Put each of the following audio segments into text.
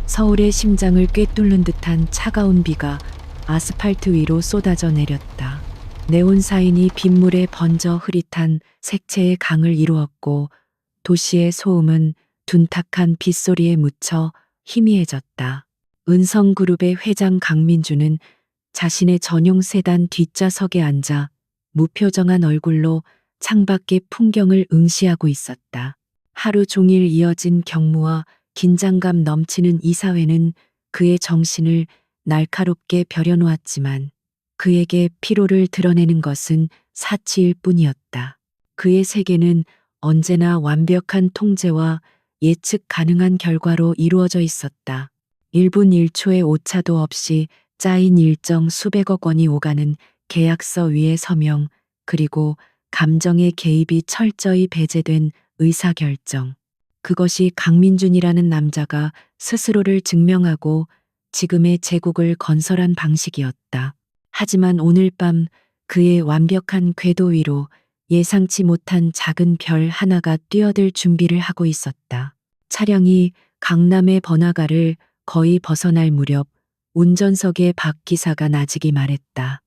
서울의 심장을 꿰뚫는 듯한 차가운 비가 아스팔트 위로 쏟아져 내렸다. 네온사인이 빗물에 번져 흐릿한 색채의 강을 이루었고 도시의 소음은 둔탁한 빗소리에 묻혀 희미해졌다. 은성그룹의 회장 강민주는 자신의 전용 세단 뒷좌석에 앉아 무표정한 얼굴로 창밖의 풍경을 응시하고 있었다. 하루 종일 이어진 경무와 긴장감 넘치는 이사회는 그의 정신을 날카롭게 벼려놓았지만 그에게 피로를 드러내는 것은 사치일 뿐이었다. 그의 세계는 언제나 완벽한 통제와 예측 가능한 결과로 이루어져 있었다. 1분 1초의 오차도 없이 짜인 일정 수백억 원이 오가는 계약서 위의 서명, 그리고 감정의 개입이 철저히 배제된 의사결정. 그것이 강민준이라는 남자가 스스로를 증명하고 지금의 제국을 건설한 방식이었다. 하지만 오늘 밤 그의 완벽한 궤도 위로 예상치 못한 작은 별 하나가 뛰어들 준비를 하고 있었다. 차량이 강남의 번화가를 거의 벗어날 무렵 운전석의 박 기사가 나직이 말했다.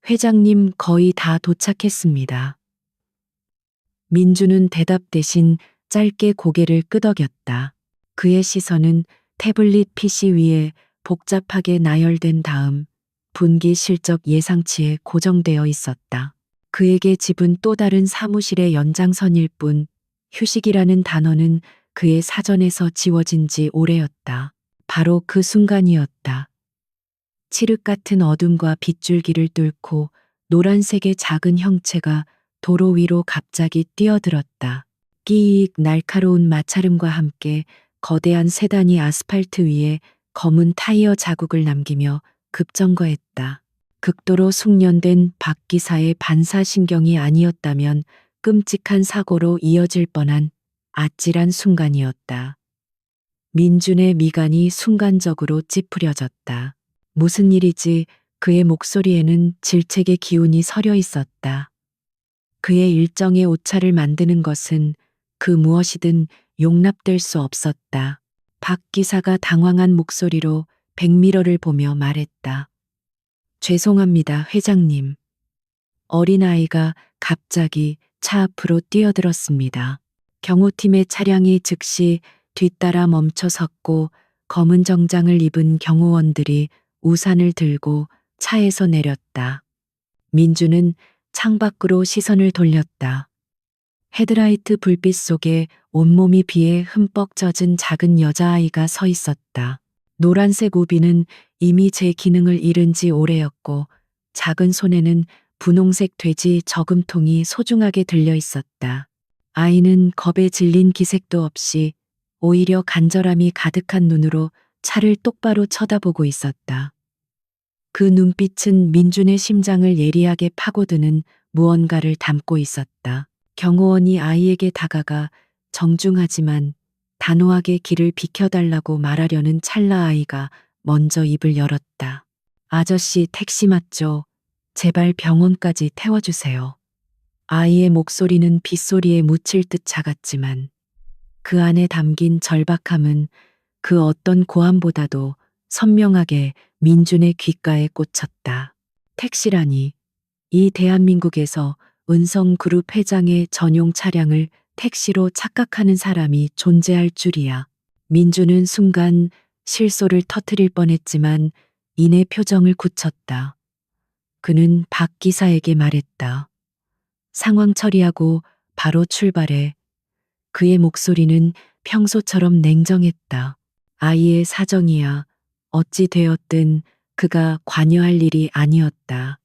회장님 거의 다 도착했습니다. 민주는 대답 대신 짧게 고개를 끄덕였다. 그의 시선은 태블릿 PC 위에 복잡하게 나열된 다음 분기 실적 예상치에 고정되어 있었다. 그에게 집은 또 다른 사무실의 연장선일 뿐 휴식이라는 단어는 그의 사전에서 지워진 지 오래였다. 바로 그 순간이었다. 칠흑 같은 어둠과 빗줄기를 뚫고 노란색의 작은 형체가 도로 위로 갑자기 뛰어들었다. 끼익 날카로운 마찰음과 함께 거대한 세단이 아스팔트 위에 검은 타이어 자국을 남기며 급정거했다. 극도로 숙련된 박 기사의 반사신경이 아니었다면 끔찍한 사고로 이어질 뻔한 아찔한 순간이었다. 민준의 미간이 순간적으로 찌푸려졌다. 무슨 일이지? 그의 목소리에는 질책의 기운이 서려 있었다. 그의 일정의 오차를 만드는 것은 그 무엇이든 용납될 수 없었다. 박 기사가 당황한 목소리로 백미러를 보며 말했다. 죄송합니다, 회장님. 어린아이가 갑자기 차 앞으로 뛰어들었습니다. 경호팀의 차량이 즉시 뒤따라 멈춰 섰고 검은 정장을 입은 경호원들이 우산을 들고 차에서 내렸다. 민주는 창밖으로 시선을 돌렸다. 헤드라이트 불빛 속에 온몸이 비에 흠뻑 젖은 작은 여자아이가 서 있었다. 노란색 우비는 이미 제 기능을 잃은 지 오래였고 작은 손에는 분홍색 돼지 저금통이 소중하게 들려 있었다. 아이는 겁에 질린 기색도 없이 오히려 간절함이 가득한 눈으로 차를 똑바로 쳐다보고 있었다. 그 눈빛은 민준의 심장을 예리하게 파고드는 무언가를 담고 있었다. 경호원이 아이에게 다가가 정중하지만 단호하게 길을 비켜달라고 말하려는 찰나 아이가 먼저 입을 열었다. 아저씨 택시 맞죠? 제발 병원까지 태워주세요. 아이의 목소리는 빗소리에 묻힐 듯 작았지만 그 안에 담긴 절박함은 그 어떤 고함보다도 선명하게 민준의 귓가에 꽂혔다. 택시라니, 이 대한민국에서 은성그룹 회장의 전용 차량을 택시로 착각하는 사람이 존재할 줄이야. 민준은 순간 실소를 터뜨릴 뻔했지만 이내 표정을 굳혔다. 그는 박 기사에게 말했다. 상황 처리하고 바로 출발해. 그의 목소리는 평소처럼 냉정했다. 아이의 사정이야. 어찌 되었든 그가 관여할 일이 아니었다.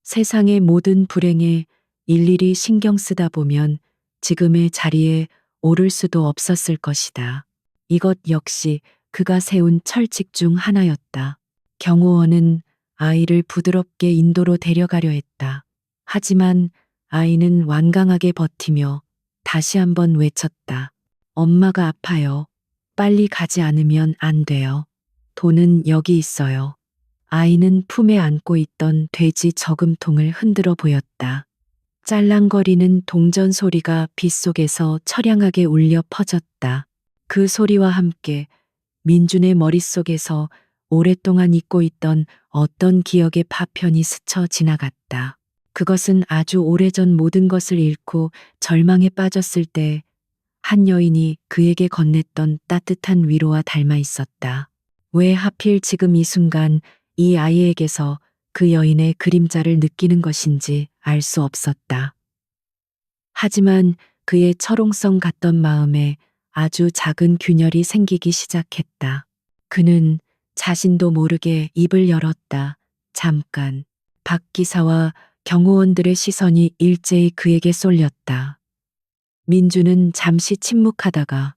세상의 모든 불행에 일일이 신경 쓰다 보면 지금의 자리에 오를 수도 없었을 것이다. 이것 역시 그가 세운 철칙 중 하나였다. 경호원은 아이를 부드럽게 인도로 데려가려 했다. 하지만 아이는 완강하게 버티며 다시 한번 외쳤다. 엄마가 아파요. 빨리 가지 않으면 안 돼요. 돈은 여기 있어요. 아이는 품에 안고 있던 돼지 저금통을 흔들어 보였다. 짤랑거리는 동전 소리가 빗속에서 처량하게 울려 퍼졌다. 그 소리와 함께 민준의 머릿속에서 오랫동안 잊고 있던 어떤 기억의 파편이 스쳐 지나갔다. 그것은 아주 오래전 모든 것을 잃고 절망에 빠졌을 때 한 여인이 그에게 건넸던 따뜻한 위로와 닮아 있었다. 왜 하필 지금 이 순간 이 아이에게서 그 여인의 그림자를 느끼는 것인지 알 수 없었다. 하지만 그의 철옹성 같던 마음에 아주 작은 균열이 생기기 시작했다. 그는 자신도 모르게 입을 열었다. 잠깐. 박 기사와 경호원들의 시선이 일제히 그에게 쏠렸다. 민주는 잠시 침묵하다가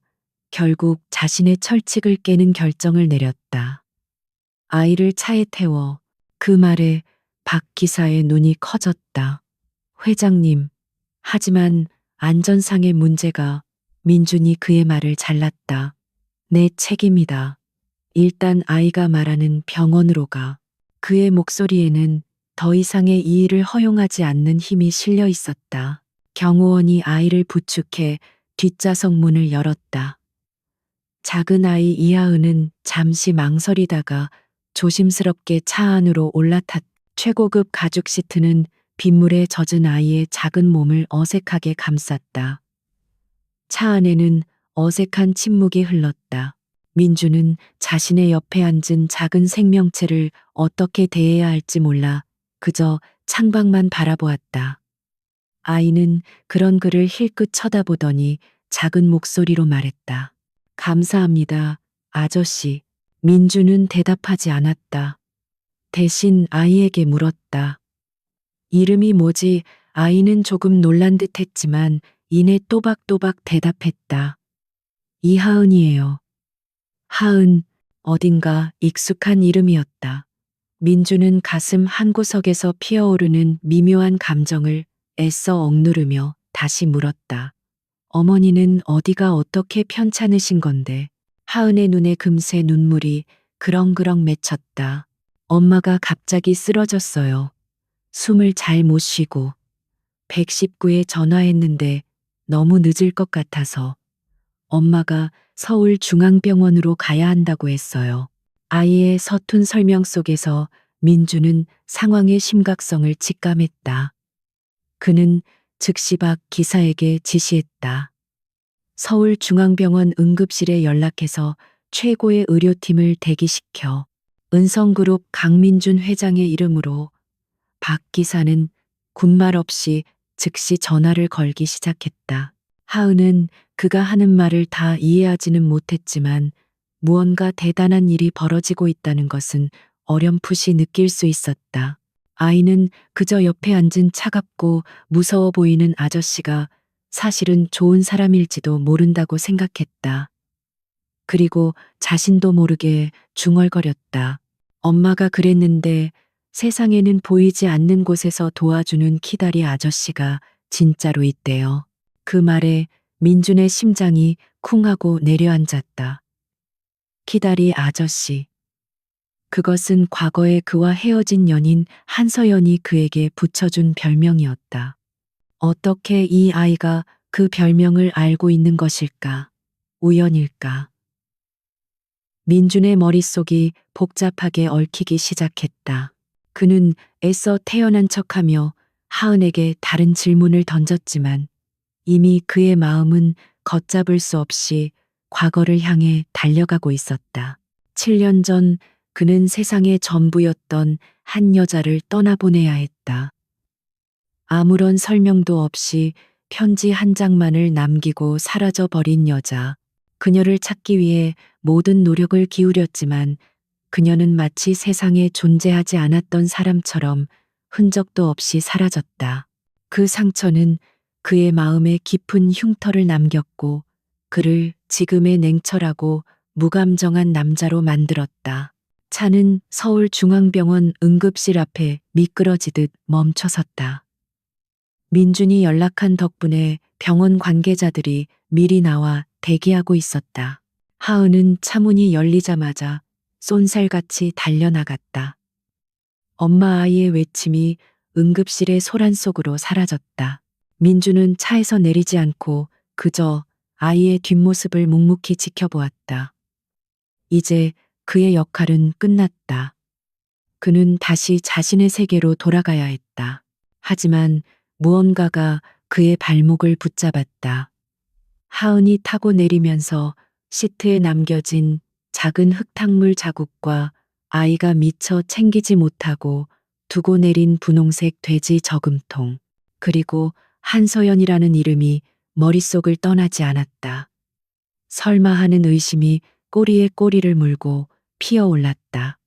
결국 자신의 철칙을 깨는 결정을 내렸다. 아이를 차에 태워. 그 말에 박 기사의 눈이 커졌다. 회장님. 하지만 안전상의 문제가. 민준이 그의 말을 잘랐다. 내 책임이다. 일단 아이가 말하는 병원으로 가. 그의 목소리에는 더 이상의 이 일을 허용하지 않는 힘이 실려 있었다. 경호원이 아이를 부축해 뒷좌석 문을 열었다. 작은 아이 이하은은 잠시 망설이다가 조심스럽게 차 안으로 올라탔. 최고급 가죽 시트는 빗물에 젖은 아이의 작은 몸을 어색하게 감쌌다. 차 안에는 어색한 침묵이 흘렀다. 민주는 자신의 옆에 앉은 작은 생명체를 어떻게 대해야 할지 몰라 그저 창밖만 바라보았다. 아이는 그런 그를 힐끗 쳐다보더니 작은 목소리로 말했다. 감사합니다, 아저씨. 민주는 대답하지 않았다. 대신 아이에게 물었다. 이름이 뭐지? 아이는 조금 놀란 듯 했지만 이내 또박또박 대답했다. 이하은이에요. 하은, 어딘가 익숙한 이름이었다. 민주는 가슴 한구석에서 피어오르는 미묘한 감정을 애써 억누르며 다시 물었다. 어머니는 어디가 어떻게 편찮으신 건데? 하은의 눈에 금세 눈물이 그렁그렁 맺혔다. 엄마가 갑자기 쓰러졌어요. 숨을 잘 못 쉬고. 119에 전화했는데 너무 늦을 것 같아서 엄마가 서울중앙병원으로 가야 한다고 했어요. 아이의 서툰 설명 속에서 민주는 상황의 심각성을 직감했다. 그는 즉시 박 기사에게 지시했다. 서울중앙병원 응급실에 연락해서 최고의 의료팀을 대기시켜. 은성그룹 강민준 회장의 이름으로. 박 기사는 군말 없이 즉시 전화를 걸기 시작했다. 하은은 그가 하는 말을 다 이해하지는 못했지만 무언가 대단한 일이 벌어지고 있다는 것은 어렴풋이 느낄 수 있었다. 아이는 그저 옆에 앉은 차갑고 무서워 보이는 아저씨가 사실은 좋은 사람일지도 모른다고 생각했다. 그리고 자신도 모르게 중얼거렸다. 엄마가 그랬는데 세상에는 보이지 않는 곳에서 도와주는 키다리 아저씨가 진짜로 있대요. 그 말에 민준의 심장이 쿵 하고 내려앉았다. 키다리 아저씨. 그것은 과거에 그와 헤어진 연인 한서연이 그에게 붙여준 별명이었다. 어떻게 이 아이가 그 별명을 알고 있는 것일까? 우연일까? 민준의 머릿속이 복잡하게 얽히기 시작했다. 그는 애써 태어난 척하며 하은에게 다른 질문을 던졌지만 이미 그의 마음은 걷잡을 수 없이 과거를 향해 달려가고 있었다. 7년 전 그는 세상의 전부였던 한 여자를 떠나보내야 했다. 아무런 설명도 없이 편지 한 장만을 남기고 사라져 버린 여자. 그녀를 찾기 위해 모든 노력을 기울였지만 그녀는 마치 세상에 존재하지 않았던 사람처럼 흔적도 없이 사라졌다. 그 상처는 그의 마음에 깊은 흉터를 남겼고 그를 지금의 냉철하고 무감정한 남자로 만들었다. 차는 서울중앙병원 응급실 앞에 미끄러지듯 멈춰섰다. 민준이 연락한 덕분에 병원 관계자들이 미리 나와 대기하고 있었다. 하은은 차문이 열리자마자 쏜살같이 달려나갔다. 엄마 아이의 외침이 응급실의 소란 속으로 사라졌다. 민주는 차에서 내리지 않고 그저 아이의 뒷모습을 묵묵히 지켜보았다. 이제 그의 역할은 끝났다. 그는 다시 자신의 세계로 돌아가야 했다. 하지만 무언가가 그의 발목을 붙잡았다. 하은이 타고 내리면서 시트에 남겨진 작은 흙탕물 자국과 아이가 미처 챙기지 못하고 두고 내린 분홍색 돼지 저금통, 그리고 한서연이라는 이름이 머릿속을 떠나지 않았다. 설마 하는 의심이 꼬리에 꼬리를 물고 피어올랐다.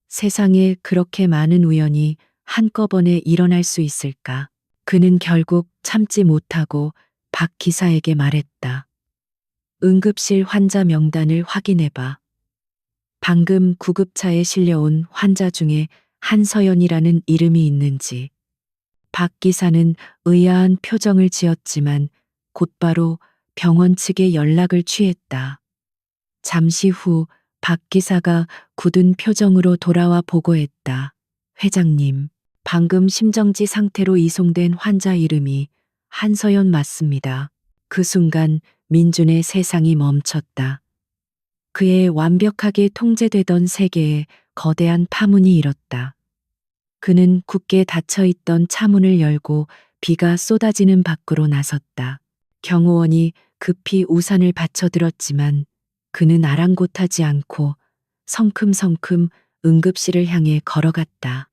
세상에 그렇게 많은 우연이 한꺼번에 일어날 수 있을까? 그는 결국 참지 못하고 박 기사에게 말했다. 응급실 환자 명단을 확인해봐. 방금 구급차에 실려온 환자 중에 한서연이라는 이름이 있는지. 박 기사는 의아한 표정을 지었지만 곧바로 병원 측에 연락을 취했다. 잠시 후 박 기사가 굳은 표정으로 돌아와 보고했다. 회장님, 방금 심정지 상태로 이송된 환자 이름이 한서연 맞습니다. 그 순간 민준의 세상이 멈췄다. 그의 완벽하게 통제되던 세계에 거대한 파문이 일었다. 그는 굳게 닫혀있던 차문을 열고 비가 쏟아지는 밖으로 나섰다. 경호원이 급히 우산을 받쳐들었지만 그는 아랑곳하지 않고 성큼성큼 응급실을 향해 걸어갔다.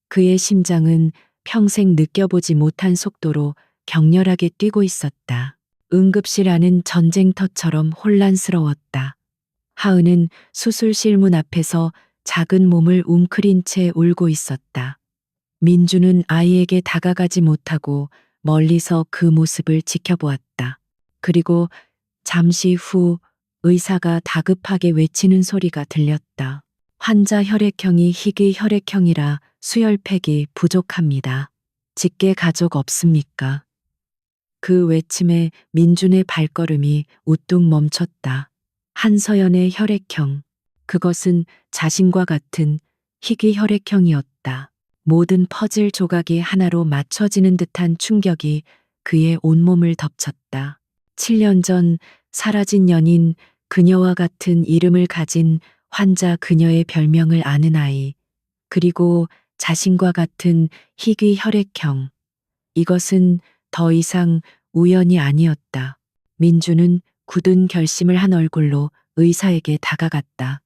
그의 심장은 평생 느껴보지 못한 속도로 격렬하게 뛰고 있었다. 응급실 안은 전쟁터처럼 혼란스러웠다. 하은은 수술실 문 앞에서 작은 몸을 웅크린 채 울고 있었다. 민주는 아이에게 다가가지 못하고 멀리서 그 모습을 지켜보았다. 그리고 잠시 후 의사가 다급하게 외치는 소리가 들렸다. 환자 혈액형이 희귀 혈액형이라 수혈팩이 부족합니다. 직계 가족 없습니까? 그 외침에 민준의 발걸음이 우뚝 멈췄다. 한서연의 혈액형. 그것은 자신과 같은 희귀 혈액형이었다. 모든 퍼즐 조각이 하나로 맞춰지는 듯한 충격이 그의 온몸을 덮쳤다. 7년 전 사라진 연인, 그녀와 같은 이름을 가진 환자 그녀의 별명을 아는 아이, 그리고 자신과 같은 희귀 혈액형. 이것은 더 이상 우연이 아니었다. 민주는 굳은 결심을 한 얼굴로 의사에게 다가갔다.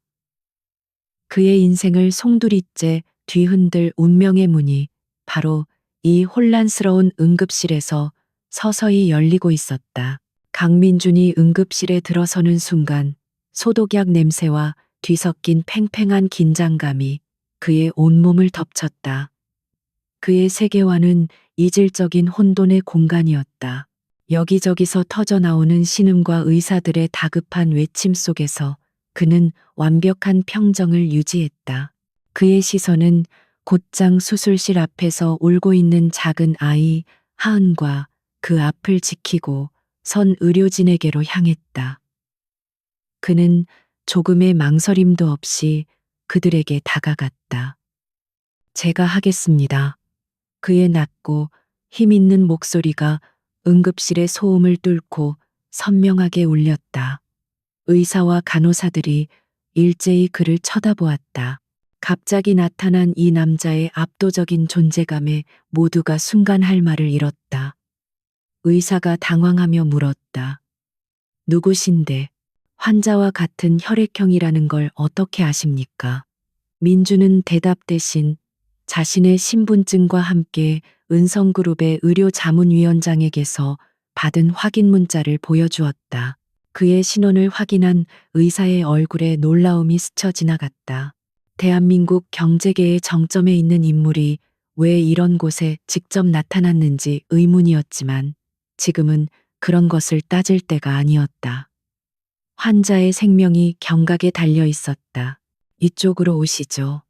그의 인생을 송두리째 뒤흔들 운명의 문이 바로 이 혼란스러운 응급실에서 서서히 열리고 있었다. 강민준이 응급실에 들어서는 순간 소독약 냄새와 뒤섞인 팽팽한 긴장감이 그의 온몸을 덮쳤다. 그의 세계와는 이질적인 혼돈의 공간이었다. 여기저기서 터져나오는 신음과 의사들의 다급한 외침 속에서 그는 완벽한 평정을 유지했다. 그의 시선은 곧장 수술실 앞에서 울고 있는 작은 아이 하은과 그 앞을 지키고 선 의료진에게로 향했다. 그는 조금의 망설임도 없이 그들에게 다가갔다. 제가 하겠습니다. 그의 낮고 힘 있는 목소리가 응급실의 소음을 뚫고 선명하게 울렸다. 의사와 간호사들이 일제히 그를 쳐다보았다. 갑자기 나타난 이 남자의 압도적인 존재감에 모두가 순간 할 말을 잃었다. 의사가 당황하며 물었다. 누구신데 환자와 같은 혈액형이라는 걸 어떻게 아십니까? 민주는 대답 대신 자신의 신분증과 함께 은성그룹의 의료자문위원장에게서 받은 확인 문자를 보여주었다. 그의 신원을 확인한 의사의 얼굴에 놀라움이 스쳐 지나갔다. 대한민국 경제계의 정점에 있는 인물이 왜 이런 곳에 직접 나타났는지 의문이었지만 지금은 그런 것을 따질 때가 아니었다. 환자의 생명이 경각에 달려 있었다. 이쪽으로 오시죠.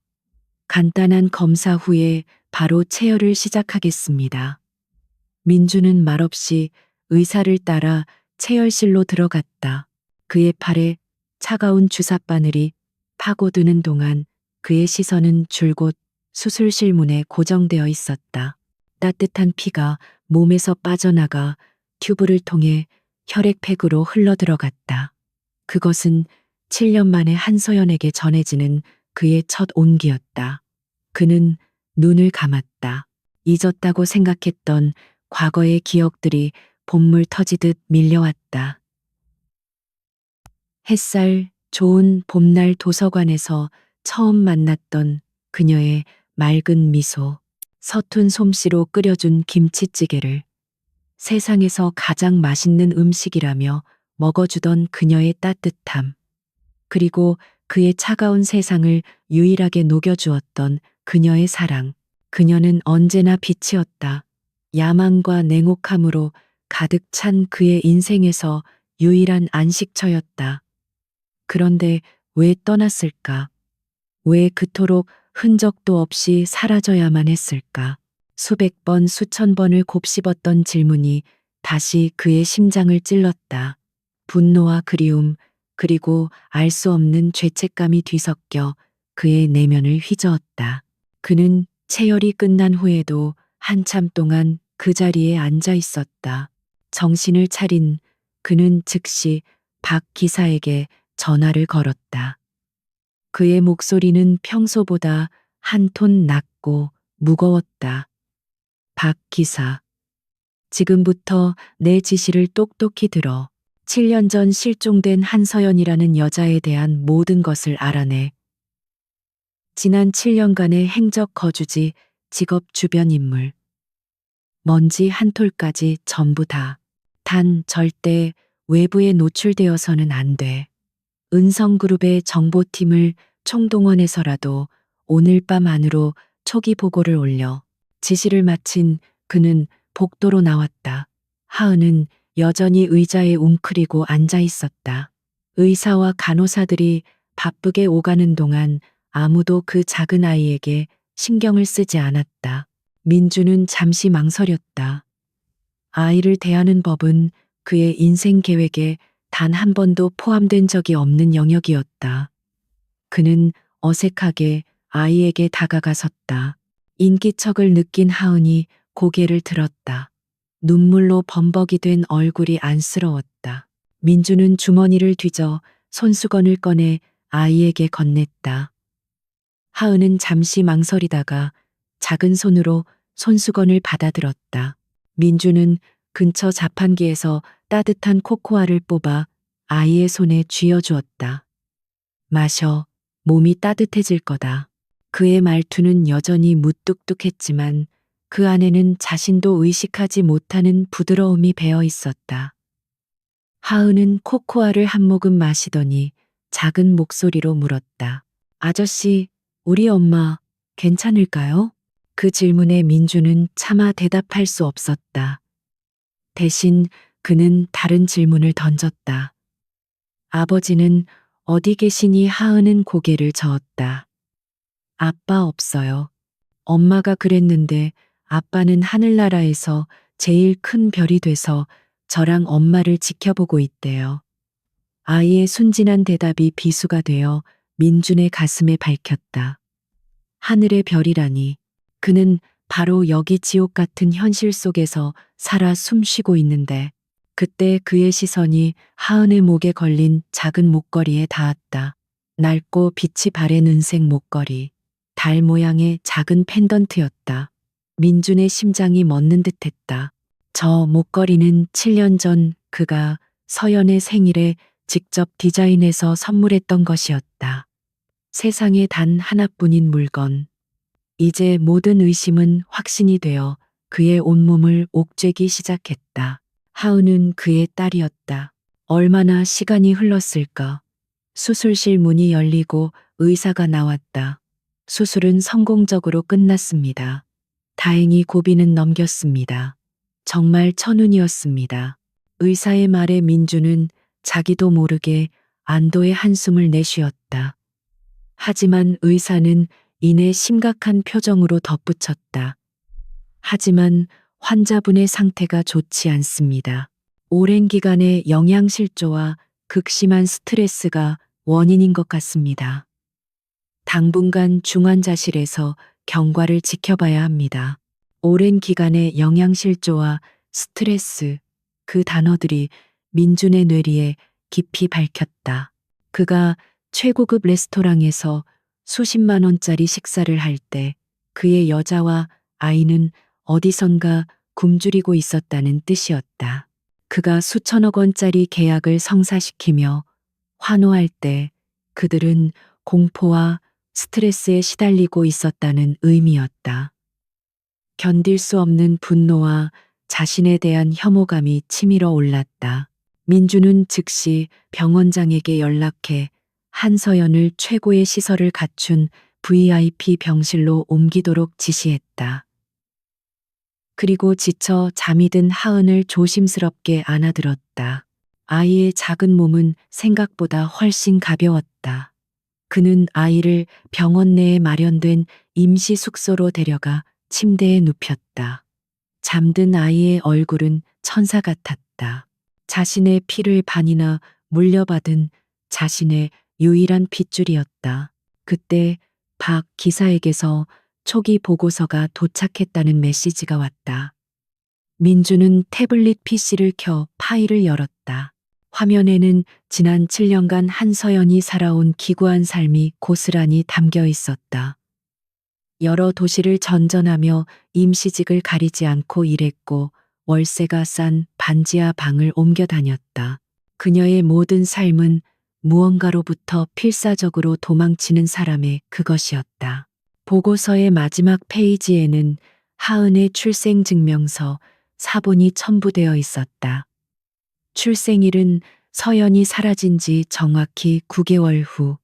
간단한 검사 후에 바로 체열을 시작하겠습니다. 민주는 말없이 의사를 따라 체열실로 들어갔다. 그의 팔에 차가운 주사바늘이 파고드는 동안 그의 시선은 줄곧 수술실 문에 고정되어 있었다. 따뜻한 피가 몸에서 빠져나가 튜브를 통해 혈액팩으로 흘러들어갔다. 그것은 7년 만에 한서연에게 전해지는 그의 첫 온기였다. 그는 눈을 감았다. 잊었다고 생각했던 과거의 기억들이 봇물 터지듯 밀려왔다. 햇살 좋은 봄날 도서관에서 처음 만났던 그녀의 맑은 미소, 서툰 솜씨로 끓여준 김치찌개를 세상에서 가장 맛있는 음식이라며 먹어주던 그녀의 따뜻함, 그리고 그의 차가운 세상을 유일하게 녹여주었던 그녀의 사랑. 그녀는 언제나 빛이었다. 야망과 냉혹함으로 가득 찬 그의 인생에서 유일한 안식처였다. 그런데 왜 떠났을까? 왜 그토록 흔적도 없이 사라져야만 했을까? 수백 번, 수천 번을 곱씹었던 질문이 다시 그의 심장을 찔렀다. 분노와 그리움, 그리고 알 수 없는 죄책감이 뒤섞여 그의 내면을 휘저었다. 그는 체열이 끝난 후에도 한참 동안 그 자리에 앉아 있었다. 정신을 차린 그는 즉시 박 기사에게 전화를 걸었다. 그의 목소리는 평소보다 한 톤 낮고 무거웠다. 박 기사, 지금부터 내 지시를 똑똑히 들어. 7년 전 실종된 한서연이라는 여자에 대한 모든 것을 알아내. 지난 7년간의 행적 거주지, 직업 주변 인물, 먼지 한 톨까지 전부 다. 단 절대 외부에 노출되어서는 안 돼. 은성그룹의 정보팀을 총동원해서라도 오늘 밤 안으로 초기 보고를 올려. 지시를 마친 그는 복도로 나왔다. 하은은 여전히 의자에 웅크리고 앉아 있었다. 의사와 간호사들이 바쁘게 오가는 동안 아무도 그 작은 아이에게 신경을 쓰지 않았다. 민주는 잠시 망설였다. 아이를 대하는 법은 그의 인생 계획에 단 한 번도 포함된 적이 없는 영역이었다. 그는 어색하게 아이에게 다가가섰다. 인기척을 느낀 하은이 고개를 들었다. 눈물로 범벅이 된 얼굴이 안쓰러웠다. 민주는 주머니를 뒤져 손수건을 꺼내 아이에게 건넸다. 하은은 잠시 망설이다가 작은 손으로 손수건을 받아들었다. 민주는 근처 자판기에서 따뜻한 코코아를 뽑아 아이의 손에 쥐어주었다. 마셔, 몸이 따뜻해질 거다. 그의 말투는 여전히 무뚝뚝했지만 그 안에는 자신도 의식하지 못하는 부드러움이 배어 있었다. 하은은 코코아를 한 모금 마시더니 작은 목소리로 물었다. 아저씨, 우리 엄마 괜찮을까요? 그 질문에 민주는 차마 대답할 수 없었다. 대신 그는 다른 질문을 던졌다. 아버지는 어디 계시니? 하은은 고개를 저었다. 아빠 없어요. 엄마가 그랬는데 아빠는 하늘나라에서 제일 큰 별이 돼서 저랑 엄마를 지켜보고 있대요. 아이의 순진한 대답이 비수가 되어 민준의 가슴에 밝혔다. 하늘의 별이라니. 그는 바로 여기 지옥 같은 현실 속에서 살아 숨쉬고 있는데 그때 그의 시선이 하은의 목에 걸린 작은 목걸이에 닿았다. 낡고 빛이 바랜 은색 목걸이. 달 모양의 작은 펜던트였다. 민준의 심장이 멎는 듯했다. 저 목걸이는 7년 전 그가 서연의 생일에 직접 디자인해서 선물했던 것이었다. 세상에 단 하나뿐인 물건. 이제 모든 의심은 확신이 되어 그의 온몸을 옥죄기 시작했다. 하은은 그의 딸이었다. 얼마나 시간이 흘렀을까. 수술실 문이 열리고 의사가 나왔다. 수술은 성공적으로 끝났습니다. 다행히 고비는 넘겼습니다. 정말 천운이었습니다. 의사의 말에 민주는 자기도 모르게 안도의 한숨을 내쉬었다. 하지만 의사는 이내 심각한 표정으로 덧붙였다. 하지만 환자분의 상태가 좋지 않습니다. 오랜 기간의 영양실조와 극심한 스트레스가 원인인 것 같습니다. 당분간 중환자실에서 경과를 지켜봐야 합니다. 오랜 기간의 영양실조와 스트레스, 그 단어들이 민준의 뇌리에 깊이 박혔다. 그가 최고급 레스토랑에서 수십만 원짜리 식사를 할 때 그의 여자와 아이는 어디선가 굶주리고 있었다는 뜻이었다. 그가 수천억 원짜리 계약을 성사시키며 환호할 때 그들은 공포와 스트레스에 시달리고 있었다는 의미였다. 견딜 수 없는 분노와 자신에 대한 혐오감이 치밀어 올랐다. 민주는 즉시 병원장에게 연락해 한서연을 최고의 시설을 갖춘 VIP 병실로 옮기도록 지시했다. 그리고 지쳐 잠이 든 하은을 조심스럽게 안아들었다. 아이의 작은 몸은 생각보다 훨씬 가벼웠다. 그는 아이를 병원 내에 마련된 임시 숙소로 데려가 침대에 눕혔다. 잠든 아이의 얼굴은 천사 같았다. 자신의 피를 반이나 물려받은 자신의 유일한 핏줄이었다. 그때 박 기사에게서 초기 보고서가 도착했다는 메시지가 왔다. 민주는 태블릿 PC를 켜 파일을 열었다. 화면에는 지난 7년간 한서연이 살아온 기구한 삶이 고스란히 담겨 있었다. 여러 도시를 전전하며 임시직을 가리지 않고 일했고 월세가 싼 반지하 방을 옮겨 다녔다. 그녀의 모든 삶은 무언가로부터 필사적으로 도망치는 사람의 그것이었다. 보고서의 마지막 페이지에는 하은의 출생증명서, 사본이 첨부되어 있었다. 출생일은 서연이 사라진 지 정확히 9개월 후.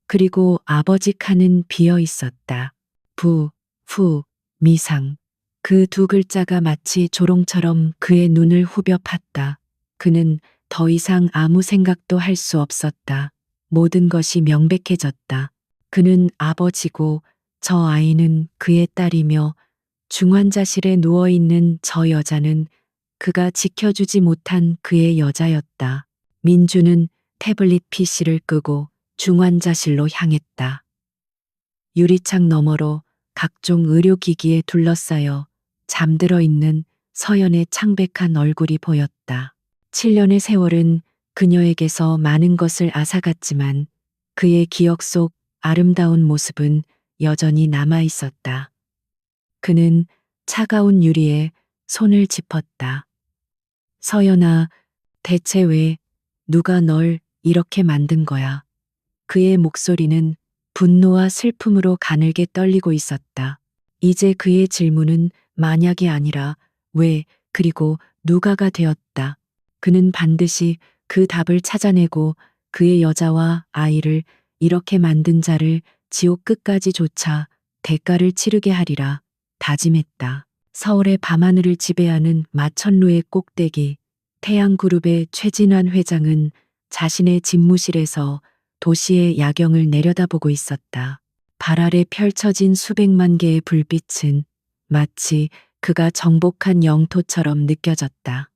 그리고 아버지 칸은 비어 있었다. 부, 후, 미상. 그 두 글자가 마치 조롱처럼 그의 눈을 후벼 팠다. 그는 더 이상 아무 생각도 할 수 없었다. 모든 것이 명백해졌다. 그는 아버지고 저 아이는 그의 딸이며 중환자실에 누워있는 저 여자는 그가 지켜주지 못한 그의 여자였다. 민주는 태블릿 PC를 끄고 중환자실로 향했다. 유리창 너머로 각종 의료기기에 둘러싸여 잠들어 있는 서연의 창백한 얼굴이 보였다. 7년의 세월은 그녀에게서 많은 것을 앗아갔지만 그의 기억 속 아름다운 모습은 여전히 남아 있었다. 그는 차가운 유리에 손을 짚었다. 서연아, 대체 왜 누가 널 이렇게 만든 거야? 그의 목소리는 분노와 슬픔으로 가늘게 떨리고 있었다. 이제 그의 질문은 만약이 아니라 왜 그리고 누가가 되었다. 그는 반드시 그 답을 찾아내고 그의 여자와 아이를 이렇게 만든 자를 지옥 끝까지 쫓아 대가를 치르게 하리라 다짐했다. 서울의 밤하늘을 지배하는 마천루의 꼭대기, 태양그룹의 최진환 회장은 자신의 집무실에서 도시의 야경을 내려다보고 있었다. 발 아래 펼쳐진 수백만 개의 불빛은 마치 그가 정복한 영토처럼 느껴졌다.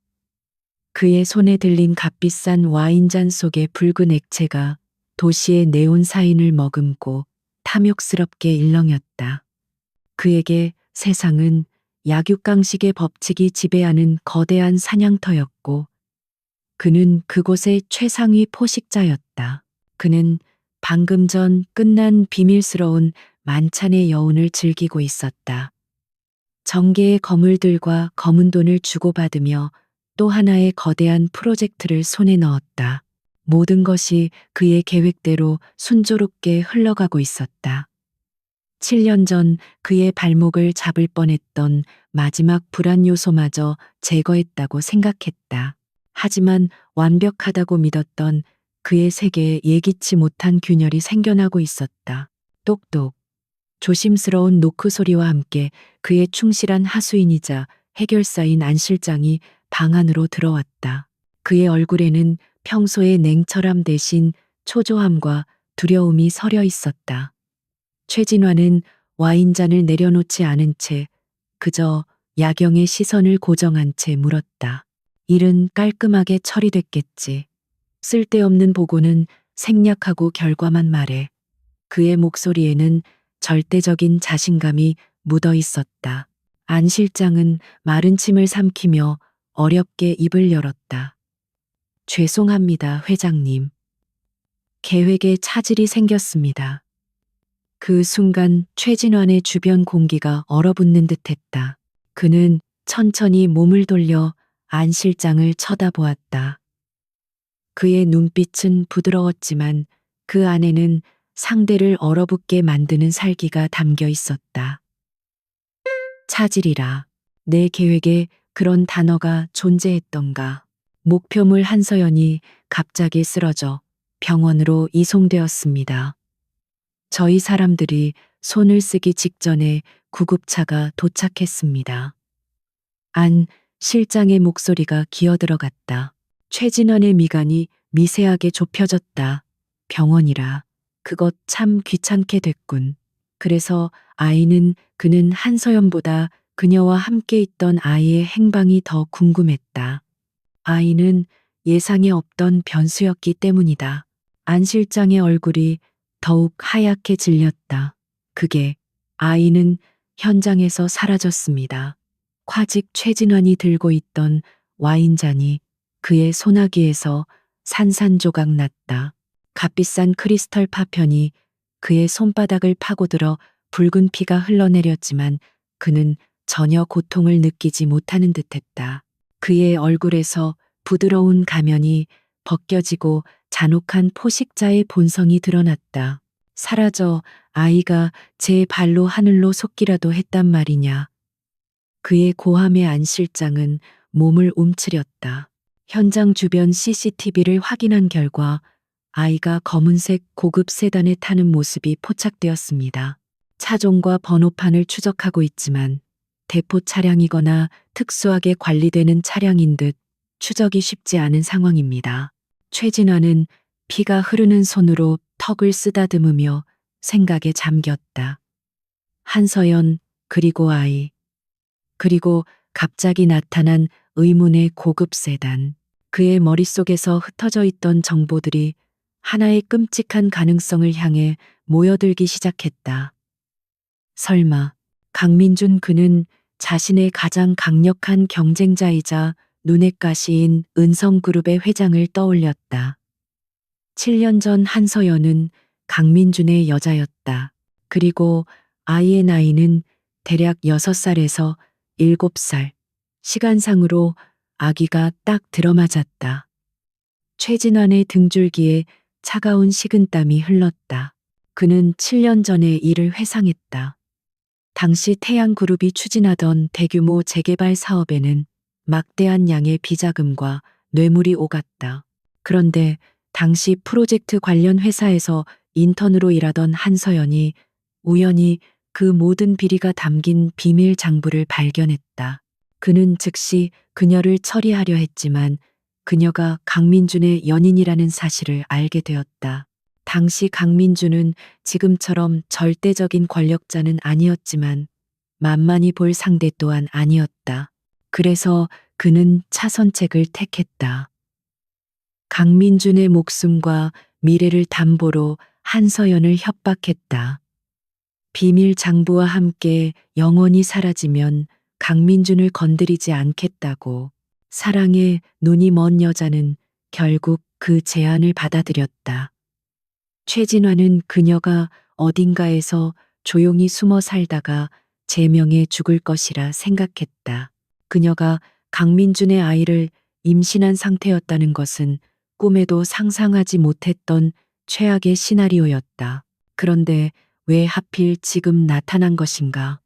그의 손에 들린 값비싼 와인잔 속의 붉은 액체가 도시의 네온 사인을 머금고 탐욕스럽게 일렁였다. 그에게 세상은 약육강식의 법칙이 지배하는 거대한 사냥터였고 그는 그곳의 최상위 포식자였다. 그는 방금 전 끝난 비밀스러운 만찬의 여운을 즐기고 있었다. 정계의 거물들과 검은 돈을 주고받으며 또 하나의 거대한 프로젝트를 손에 넣었다. 모든 것이 그의 계획대로 순조롭게 흘러가고 있었다. 7년 전 그의 발목을 잡을 뻔했던 마지막 불안 요소마저 제거했다고 생각했다. 하지만 완벽하다고 믿었던 그의 세계에 예기치 못한 균열이 생겨나고 있었다. 똑똑. 조심스러운 노크 소리와 함께 그의 충실한 하수인이자 해결사인 안 실장이 방 안으로 들어왔다. 그의 얼굴에는 평소의 냉철함 대신 초조함과 두려움이 서려 있었다. 최진화는 와인잔을 내려놓지 않은 채 그저 야경의 시선을 고정한 채 물었다. 일은 깔끔하게 처리됐겠지. 쓸데없는 보고는 생략하고 결과만 말해. 그의 목소리에는 절대적인 자신감이 묻어 있었다. 안 실장은 마른 침을 삼키며 어렵게 입을 열었다. 죄송합니다, 회장님. 계획에 차질이 생겼습니다. 그 순간 최진환의 주변 공기가 얼어붙는 듯했다. 그는 천천히 몸을 돌려 안 실장을 쳐다보았다. 그의 눈빛은 부드러웠지만 그 안에는 상대를 얼어붙게 만드는 살기가 담겨 있었다. 차질이라. 내 계획에 그런 단어가 존재했던가. 목표물 한서연이 갑자기 쓰러져 병원으로 이송되었습니다. 저희 사람들이 손을 쓰기 직전에 구급차가 도착했습니다. 안 실장의 목소리가 기어들어갔다. 최진원의 미간이 미세하게 좁혀졌다. 병원이라. 그것 참 귀찮게 됐군. 그래서 그는 한서연보다 그녀와 함께 있던 아이의 행방이 더 궁금했다. 아이는 예상에 없던 변수였기 때문이다. 안 실장의 얼굴이 더욱 하얗게 질렸다. 그게 아이는 현장에서 사라졌습니다. 과직 최진환이 들고 있던 와인잔이 그의 소나기에서 산산조각 났다. 값비싼 크리스털 파편이 그의 손바닥을 파고들어 붉은 피가 흘러내렸지만 그는 전혀 고통을 느끼지 못하는 듯했다. 그의 얼굴에서 부드러운 가면이 벗겨지고 잔혹한 포식자의 본성이 드러났다. 사라져 아이가 제 발로 하늘로 솟기라도 했단 말이냐. 그의 고함에 안 실장은 몸을 움츠렸다. 현장 주변 CCTV를 확인한 결과 아이가 검은색 고급 세단에 타는 모습이 포착되었습니다. 차종과 번호판을 추적하고 있지만 대포 차량이거나 특수하게 관리되는 차량인 듯 추적이 쉽지 않은 상황입니다. 최진화는 피가 흐르는 손으로 턱을 쓰다듬으며 생각에 잠겼다. 한서연, 그리고 아이, 그리고 갑자기 나타난 의문의 고급 세단. 그의 머릿속에서 흩어져 있던 정보들이 하나의 끔찍한 가능성을 향해 모여들기 시작했다. 설마 강민준 그는 자신의 가장 강력한 경쟁자이자 눈엣 가시인 은성그룹의 회장을 떠올렸다. 7년 전 한서연은 강민준의 여자였다. 그리고 아이의 나이는 대략 6살에서 7살. 시간상으로 아기가 딱 들어맞았다. 최진환의 등줄기에 차가운 식은땀이 흘렀다. 그는 7년 전의 일을 회상했다. 당시 태양그룹이 추진하던 대규모 재개발 사업에는 막대한 양의 비자금과 뇌물이 오갔다. 그런데 당시 프로젝트 관련 회사에서 인턴으로 일하던 한서연이 우연히 그 모든 비리가 담긴 비밀 장부를 발견했다. 그는 즉시 그녀를 처리하려 했지만 그녀가 강민준의 연인이라는 사실을 알게 되었다. 당시 강민준은 지금처럼 절대적인 권력자는 아니었지만 만만히 볼 상대 또한 아니었다. 그래서 그는 차선책을 택했다. 강민준의 목숨과 미래를 담보로 한서연을 협박했다. 비밀 장부와 함께 영원히 사라지면 강민준을 건드리지 않겠다고. 사랑에 눈이 먼 여자는 결국 그 제안을 받아들였다. 최진화는 그녀가 어딘가에서 조용히 숨어 살다가 제명에 죽을 것이라 생각했다. 그녀가 강민준의 아이를 임신한 상태였다는 것은 꿈에도 상상하지 못했던 최악의 시나리오였다. 그런데 왜 하필 지금 나타난 것인가?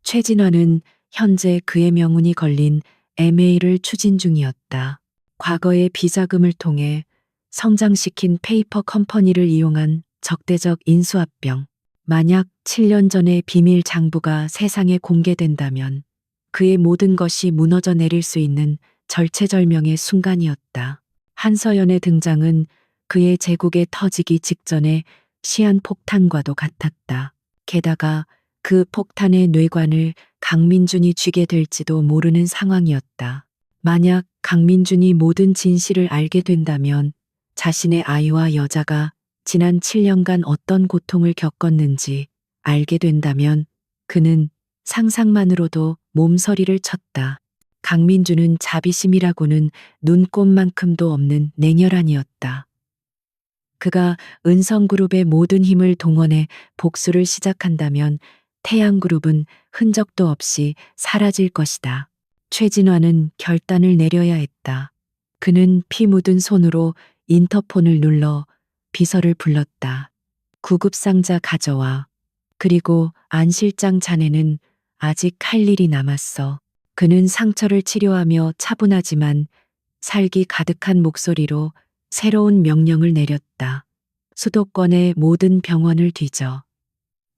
최진화는 현재 그의 명운이 걸린 MA를 추진 중이었다. 과거의 비자금을 통해 성장시킨 페이퍼 컴퍼니를 이용한 적대적 인수합병. 만약 7년 전의 비밀 장부가 세상에 공개된다면 그의 모든 것이 무너져 내릴 수 있는 절체절명의 순간이었다. 한서연의 등장은 그의 제국에 터지기 직전의 시한폭탄과도 같았다. 게다가 그 폭탄의 뇌관을 강민준이 쥐게 될지도 모르는 상황이었다. 만약 강민준이 모든 진실을 알게 된다면 자신의 아이와 여자가 지난 7년간 어떤 고통을 겪었는지 알게 된다면 그는 상상만으로도 몸서리를 쳤다. 강민준은 자비심이라고는 눈꼽만큼도 없는 냉혈한이었다. 그가 은성그룹의 모든 힘을 동원해 복수를 시작한다면 태양그룹은 흔적도 없이 사라질 것이다. 최진화는 결단을 내려야 했다. 그는 피 묻은 손으로 인터폰을 눌러 비서를 불렀다. 구급상자 가져와. 그리고 안 실장 자네는 아직 할 일이 남았어. 그는 상처를 치료하며 차분하지만 살기 가득한 목소리로 새로운 명령을 내렸다. 수도권의 모든 병원을 뒤져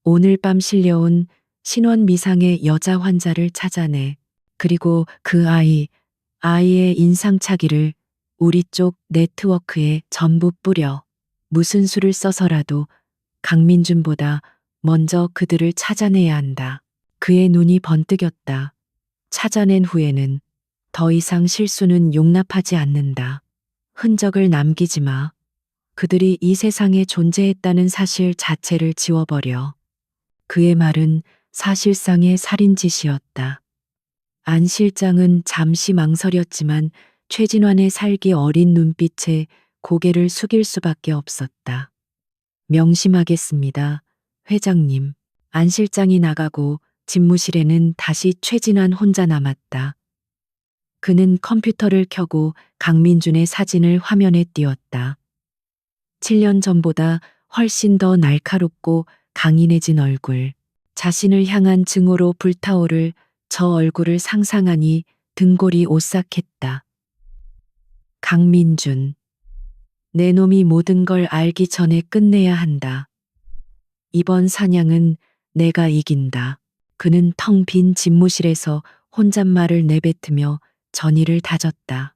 오늘 밤 실려온 신원 미상의 여자 환자를 찾아내. 그리고 그 아이의 인상착의를 우리 쪽 네트워크에 전부 뿌려. 무슨 수를 써서라도 강민준보다 먼저 그들을 찾아내야 한다. 그의 눈이 번뜩였다. 찾아낸 후에는 더 이상 실수는 용납하지 않는다. 흔적을 남기지 마. 그들이 이 세상에 존재했다는 사실 자체를 지워버려. 그의 말은 사실상의 살인짓이었다. 안 실장은 잠시 망설였지만 최진환의 살기 어린 눈빛에 고개를 숙일 수밖에 없었다. 명심하겠습니다, 회장님. 안 실장이 나가고 집무실에는 다시 최진환 혼자 남았다. 그는 컴퓨터를 켜고 강민준의 사진을 화면에 띄웠다. 7년 전보다 훨씬 더 날카롭고 강인해진 얼굴. 자신을 향한 증오로 불타오를 저 얼굴을 상상하니 등골이 오싹했다. 강민준. 내 놈이 모든 걸 알기 전에 끝내야 한다. 이번 사냥은 내가 이긴다. 그는 텅 빈 집무실에서 혼잣말을 내뱉으며 전의를 다졌다.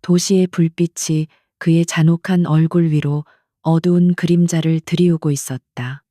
도시의 불빛이 그의 잔혹한 얼굴 위로 어두운 그림자를 들이우고 있었다.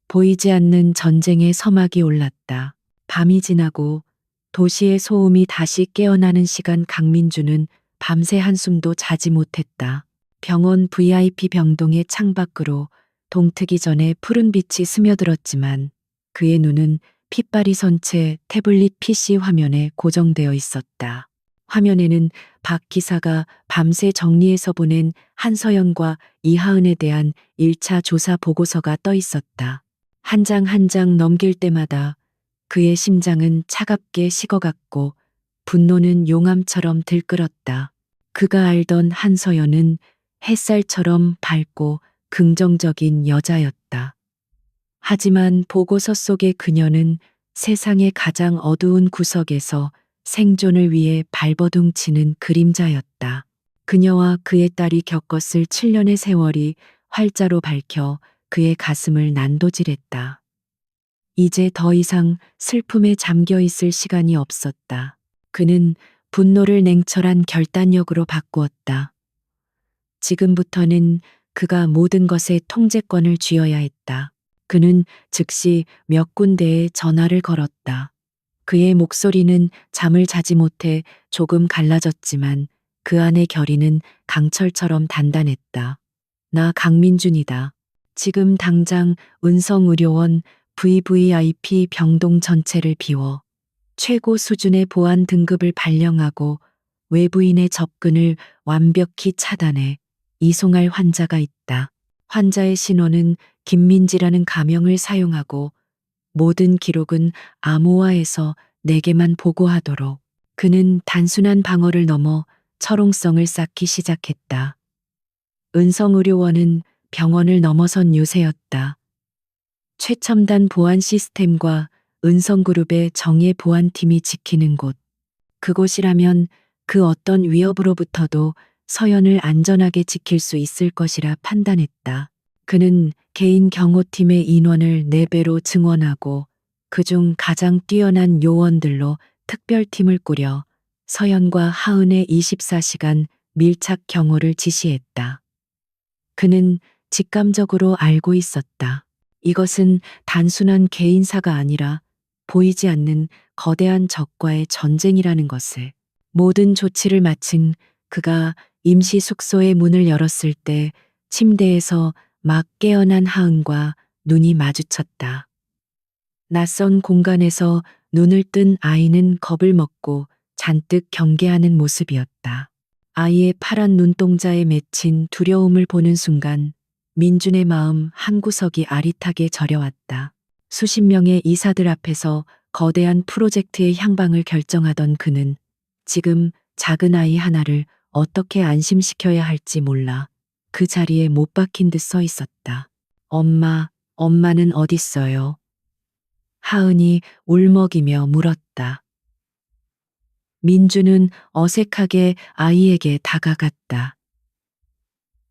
보이지 않는 전쟁의 서막이 올랐다. 밤이 지나고 도시의 소음이 다시 깨어나는 시간 강민주는 밤새 한숨도 자지 못했다. 병원 VIP 병동의 창밖으로 동트기 전에 푸른 빛이 스며들었지만 그의 눈은 핏발이 선 채 태블릿 PC 화면에 고정되어 있었다. 화면에는 박 기사가 밤새 정리해서 보낸 한서연과 이하은에 대한 1차 조사 보고서가 떠 있었다. 한 장 한 장 넘길 때마다 그의 심장은 차갑게 식어갔고 분노는 용암처럼 들끓었다. 그가 알던 한서연은 햇살처럼 밝고 긍정적인 여자였다. 하지만 보고서 속의 그녀는 세상의 가장 어두운 구석에서 생존을 위해 발버둥치는 그림자였다. 그녀와 그의 딸이 겪었을 7년의 세월이 활자로 밝혀 그의 가슴을 난도질했다. 이제 더 이상 슬픔에 잠겨 있을 시간이 없었다. 그는 분노를 냉철한 결단력으로 바꾸었다. 지금부터는 그가 모든 것의 통제권을 쥐어야 했다. 그는 즉시 몇 군데에 전화를 걸었다. 그의 목소리는 잠을 자지 못해 조금 갈라졌지만 그 안의 결의는 강철처럼 단단했다. 나 강민준이다. 지금 당장 은성의료원 VVIP 병동 전체를 비워 최고 수준의 보안 등급을 발령하고 외부인의 접근을 완벽히 차단해 이송할 환자가 있다. 환자의 신원은 김민지라는 가명을 사용하고 모든 기록은 암호화해서 내게만 보고하도록. 그는 단순한 방어를 넘어 철옹성을 쌓기 시작했다. 은성의료원은 병원을 넘어선 요새였다. 최첨단 보안 시스템과 은성그룹의 정예 보안팀이 지키는 곳. 그곳이라면 그 어떤 위협으로부터도 서연을 안전하게 지킬 수 있을 것이라 판단했다. 그는 개인 경호팀의 인원을 4배로 증원하고 그중 가장 뛰어난 요원들로 특별팀을 꾸려 서연과 하은의 24시간 밀착 경호를 지시했다. 그는 직감적으로 알고 있었다. 이것은 단순한 개인사가 아니라 보이지 않는 거대한 적과의 전쟁이라는 것을. 모든 조치를 마친 그가 임시 숙소의 문을 열었을 때 침대에서 막 깨어난 하은과 눈이 마주쳤다. 낯선 공간에서 눈을 뜬 아이는 겁을 먹고 잔뜩 경계하는 모습이었다. 아이의 파란 눈동자에 맺힌 두려움을 보는 순간 민준의 마음 한구석이 아릿하게 저려왔다. 수십 명의 이사들 앞에서 거대한 프로젝트의 향방을 결정하던 그는 지금 작은 아이 하나를 어떻게 안심시켜야 할지 몰라 그 자리에 못 박힌 듯 서 있었다. 엄마는 어딨어요? 하은이 울먹이며 물었다. 민주는 어색하게 아이에게 다가갔다.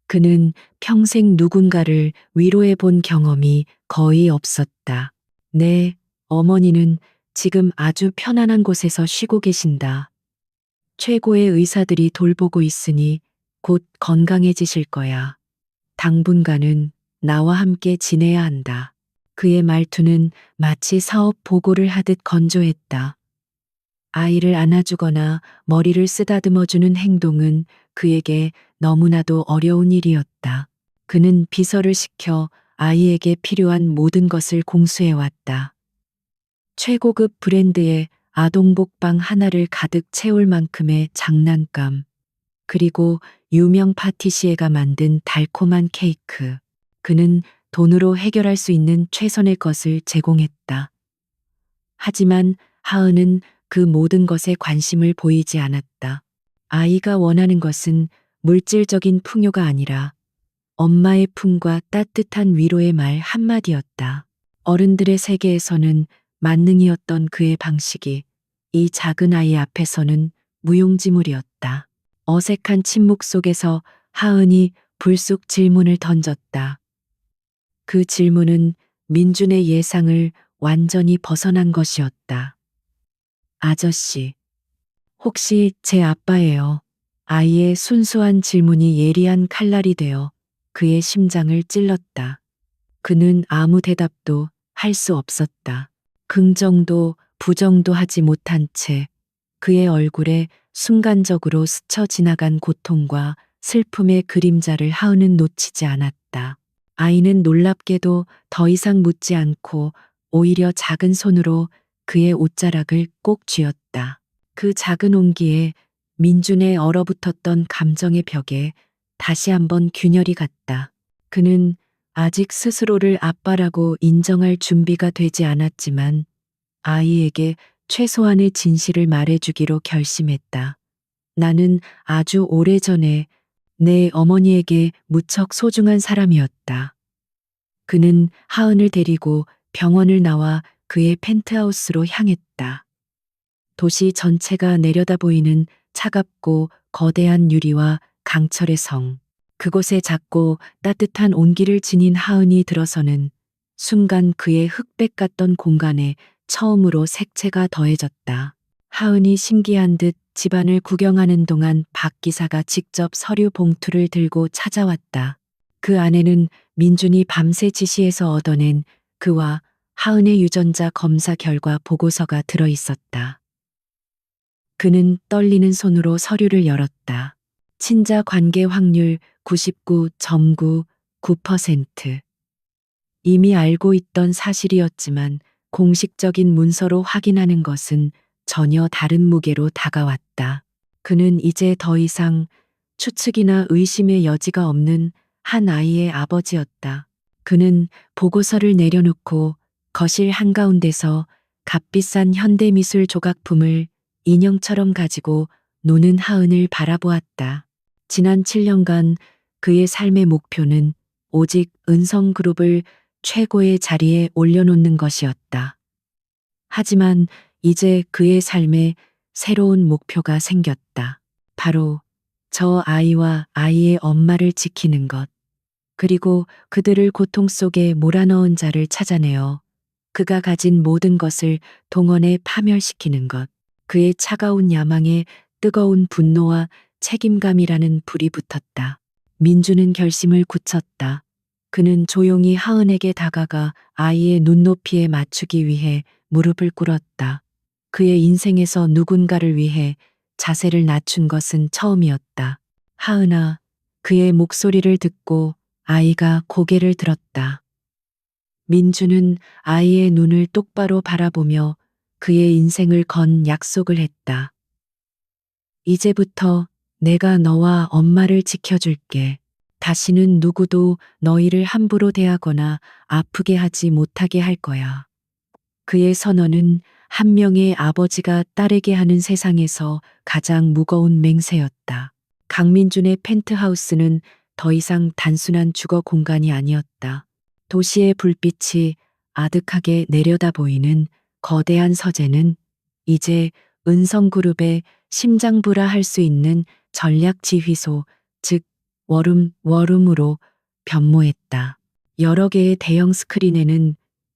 그는 평생 누군가를 위로해 본 경험이 거의 없었다. 네, 어머니는 지금 아주 편안한 곳에서 쉬고 계신다. 최고의 의사들이 돌보고 있으니 곧 건강해지실 거야. 당분간은 나와 함께 지내야 한다. 그의 말투는 마치 사업 보고를 하듯 건조했다. 아이를 안아주거나 머리를 쓰다듬어주는 행동은 그에게 너무나도 어려운 일이었다. 그는 비서를 시켜 아이에게 필요한 모든 것을 공수해왔다. 최고급 브랜드의 아동복방 하나를 가득 채울 만큼의 장난감, 그리고 유명 파티시에가 만든 달콤한 케이크. 그는 돈으로 해결할 수 있는 최선의 것을 제공했다. 하지만 하은은 그 모든 것에 관심을 보이지 않았다. 아이가 원하는 것은 물질적인 풍요가 아니라 엄마의 품과 따뜻한 위로의 말 한마디였다. 어른들의 세계에서는 만능이었던 그의 방식이 이 작은 아이 앞에서는 무용지물이었다. 어색한 침묵 속에서 하은이 불쑥 질문을 던졌다. 그 질문은 민준의 예상을 완전히 벗어난 것이었다. 아저씨, 혹시 제 아빠예요? 아이의 순수한 질문이 예리한 칼날이 되어 그의 심장을 찔렀다. 그는 아무 대답도 할 수 없었다. 긍정도 부정도 하지 못한 채 그의 얼굴에 순간적으로 스쳐 지나간 고통과 슬픔의 그림자를 하은은 놓치지 않았다. 아이는 놀랍게도 더 이상 묻지 않고 오히려 작은 손으로 그의 옷자락을 꼭 쥐었다. 그 작은 온기에 민준의 얼어붙었던 감정의 벽에 다시 한번 균열이 갔다. 그는 아직 스스로를 아빠라고 인정할 준비가 되지 않았지만 아이에게 최소한의 진실을 말해주기로 결심했다. 나는 아주 오래전에 내 어머니에게 무척 소중한 사람이었다. 그는 하은을 데리고 병원을 나와 그의 펜트하우스로 향했다. 도시 전체가 내려다 보이는 차갑고 거대한 유리와 강철의 성. 그곳에 작고 따뜻한 온기를 지닌 하은이 들어서는 순간 그의 흑백 같던 공간에 처음으로 색채가 더해졌다. 하은이 신기한 듯 집안을 구경하는 동안 박 기사가 직접 서류 봉투를 들고 찾아왔다. 그 안에는 민준이 밤새 지시해서 얻어낸 그와 하은의 유전자 검사 결과 보고서가 들어 있었다. 그는 떨리는 손으로 서류를 열었다. 친자 관계 확률 99.99%. 이미 알고 있던 사실이었지만 공식적인 문서로 확인하는 것은 전혀 다른 무게로 다가왔다. 그는 이제 더 이상 추측이나 의심의 여지가 없는 한 아이의 아버지였다. 그는 보고서를 내려놓고 거실 한가운데서 값비싼 현대미술 조각품을 인형처럼 가지고 노는 하은을 바라보았다. 지난 7년간 그의 삶의 목표는 오직 은성그룹을 최고의 자리에 올려놓는 것이었다. 하지만 이제 그의 삶에 새로운 목표가 생겼다. 바로 저 아이와 아이의 엄마를 지키는 것, 그리고 그들을 고통 속에 몰아넣은 자를 찾아내어 그가 가진 모든 것을 동원해 파멸시키는 것. 그의 차가운 야망에 뜨거운 분노와 책임감이라는 불이 붙었다. 민주는 결심을 굳혔다. 그는 조용히 하은에게 다가가 아이의 눈높이에 맞추기 위해 무릎을 꿇었다. 그의 인생에서 누군가를 위해 자세를 낮춘 것은 처음이었다. 하은아, 그의 목소리를 듣고 아이가 고개를 들었다. 민주는 아이의 눈을 똑바로 바라보며 그의 인생을 건 약속을 했다. 이제부터 내가 너와 엄마를 지켜줄게. 다시는 누구도 너희를 함부로 대하거나 아프게 하지 못하게 할 거야. 그의 선언은 한 명의 아버지가 딸에게 하는 세상에서 가장 무거운 맹세였다. 강민준의 펜트하우스는 더 이상 단순한 주거 공간이 아니었다. 도시의 불빛이 아득하게 내려다 보이는 거대한 서재는 이제 은성그룹의 심장부라 할 수 있는 전략 지휘소, 즉 워룸으로 변모했다. 여러 개의 대형 스크린에는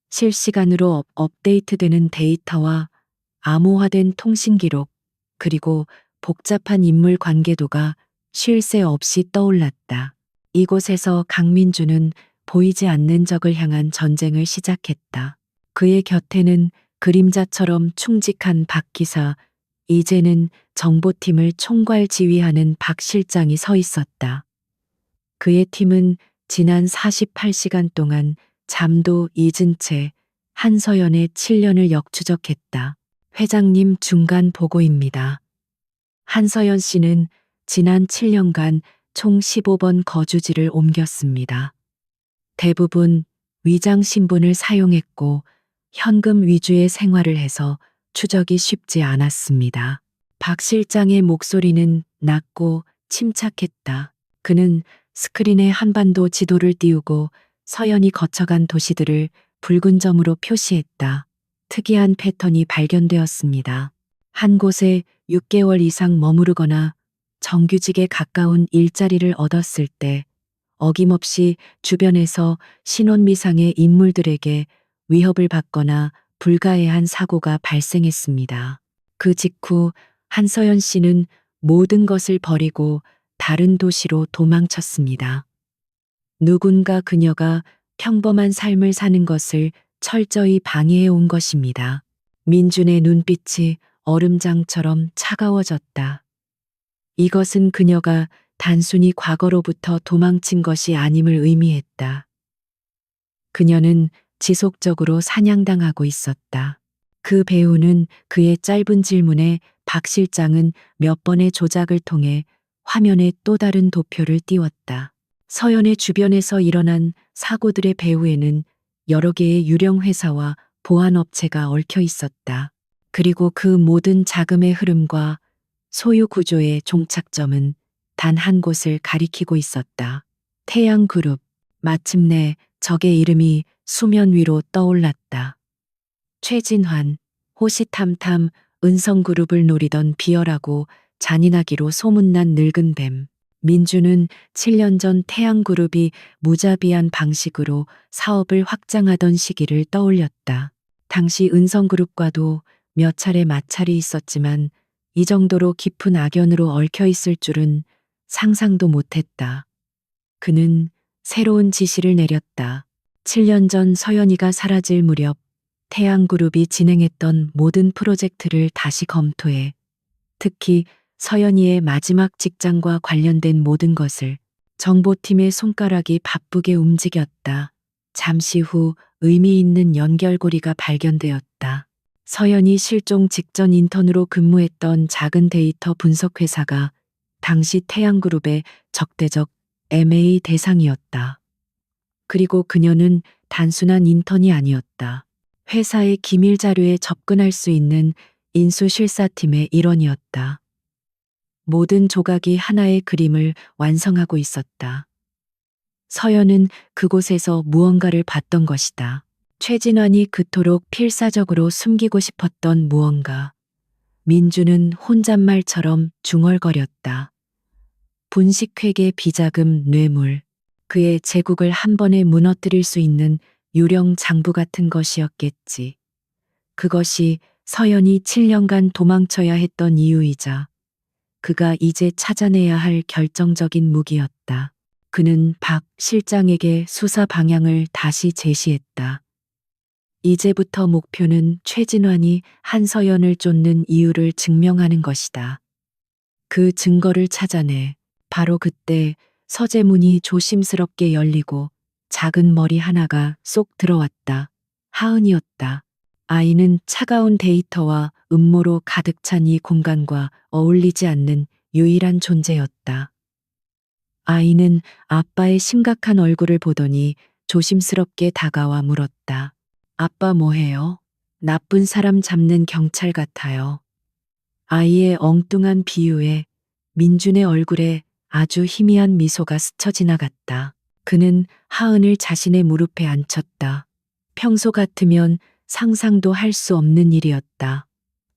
실시간으로 업데이트되는 데이터와 암호화된 통신 기록, 그리고 복잡한 인물 관계도가 쉴 새 없이 떠올랐다. 이곳에서 강민주는 보이지 않는 적을 향한 전쟁을 시작했다. 그의 곁에는 그림자처럼 충직한 박 기사, 이제는 정보팀을 총괄 지휘하는 박 실장이 서 있었다. 그의 팀은 지난 48시간 동안 잠도 잊은 채 한서연의 7년을 역추적했다. 회장님 중간 보고입니다. 한서연 씨는 지난 7년간 총 15번 거주지를 옮겼습니다. 대부분 위장 신분을 사용했고 현금 위주의 생활을 해서 추적이 쉽지 않았습니다. 박 실장의 목소리는 낮고 침착했다. 그는 스크린에 한반도 지도를 띄우고 서연이 거쳐간 도시들을 붉은 점으로 표시했다. 특이한 패턴이 발견되었습니다. 한 곳에 6개월 이상 머무르거나 정규직에 가까운 일자리를 얻었을 때 어김없이 주변에서 신원미상의 인물들에게 위협을 받거나 불가해한 사고가 발생했습니다. 그 직후 한서연 씨는 모든 것을 버리고 다른 도시로 도망쳤습니다. 누군가 그녀가 평범한 삶을 사는 것을 철저히 방해해 온 것입니다. 민준의 눈빛이 얼음장처럼 차가워졌다. 이것은 그녀가 단순히 과거로부터 도망친 것이 아님을 의미했다. 그녀는 지속적으로 사냥당하고 있었다. 그 배우는 그의 짧은 질문에 박 실장은 몇 번의 조작을 통해 화면에 또 다른 도표를 띄웠다. 서연의 주변에서 일어난 사고들의 배후에는 여러 개의 유령 회사와 보안업체가 얽혀 있었다. 그리고 그 모든 자금의 흐름과 소유 구조의 종착점은 단 한 곳을 가리키고 있었다. 태양그룹. 마침내 적의 이름이 수면 위로 떠올랐다. 최진환, 호시탐탐 은성그룹을 노리던 비열하고 잔인하기로 소문난 늙은 뱀. 민주는 7년 전 태양그룹이 무자비한 방식으로 사업을 확장하던 시기를 떠올렸다. 당시 은성그룹과도 몇 차례 마찰이 있었지만 이 정도로 깊은 악연으로 얽혀 있을 줄은 상상도 못했다. 그는 새로운 지시를 내렸다. 7년 전 서연이가 사라질 무렵 태양그룹이 진행했던 모든 프로젝트를 다시 검토해 특히 서연이의 마지막 직장과 관련된 모든 것을. 정보팀의 손가락이 바쁘게 움직였다. 잠시 후 의미 있는 연결고리가 발견되었다. 서연이 실종 직전 인턴으로 근무했던 작은 데이터 분석 회사가 당시 태양그룹의 적대적 MA 대상이었다. 그리고 그녀는 단순한 인턴이 아니었다. 회사의 기밀 자료에 접근할 수 있는 인수실사팀의 일원이었다. 모든 조각이 하나의 그림을 완성하고 있었다. 서연은 그곳에서 무언가를 봤던 것이다. 최진환이 그토록 필사적으로 숨기고 싶었던 무언가. 민주는 혼잣말처럼 중얼거렸다. 분식회계 비자금 뇌물. 그의 제국을 한 번에 무너뜨릴 수 있는 유령 장부 같은 것이었겠지. 그것이 서연이 7년간 도망쳐야 했던 이유이자 그가 이제 찾아내야 할 결정적인 무기였다. 그는 박 실장에게 수사 방향을 다시 제시했다. 이제부터 목표는 최진환이 한서연을 쫓는 이유를 증명하는 것이다. 그 증거를 찾아내. 바로 그때 서재문이 조심스럽게 열리고 작은 머리 하나가 쏙 들어왔다. 하은이었다. 아이는 차가운 데이터와 음모로 가득 찬 이 공간과 어울리지 않는 유일한 존재였다. 아이는 아빠의 심각한 얼굴을 보더니 조심스럽게 다가와 물었다. 아빠 뭐해요? 나쁜 사람 잡는 경찰 같아요. 아이의 엉뚱한 비유에 민준의 얼굴에 아주 희미한 미소가 스쳐 지나갔다. 그는 하은을 자신의 무릎에 앉혔다. 평소 같으면 상상도 할 수 없는 일이었다.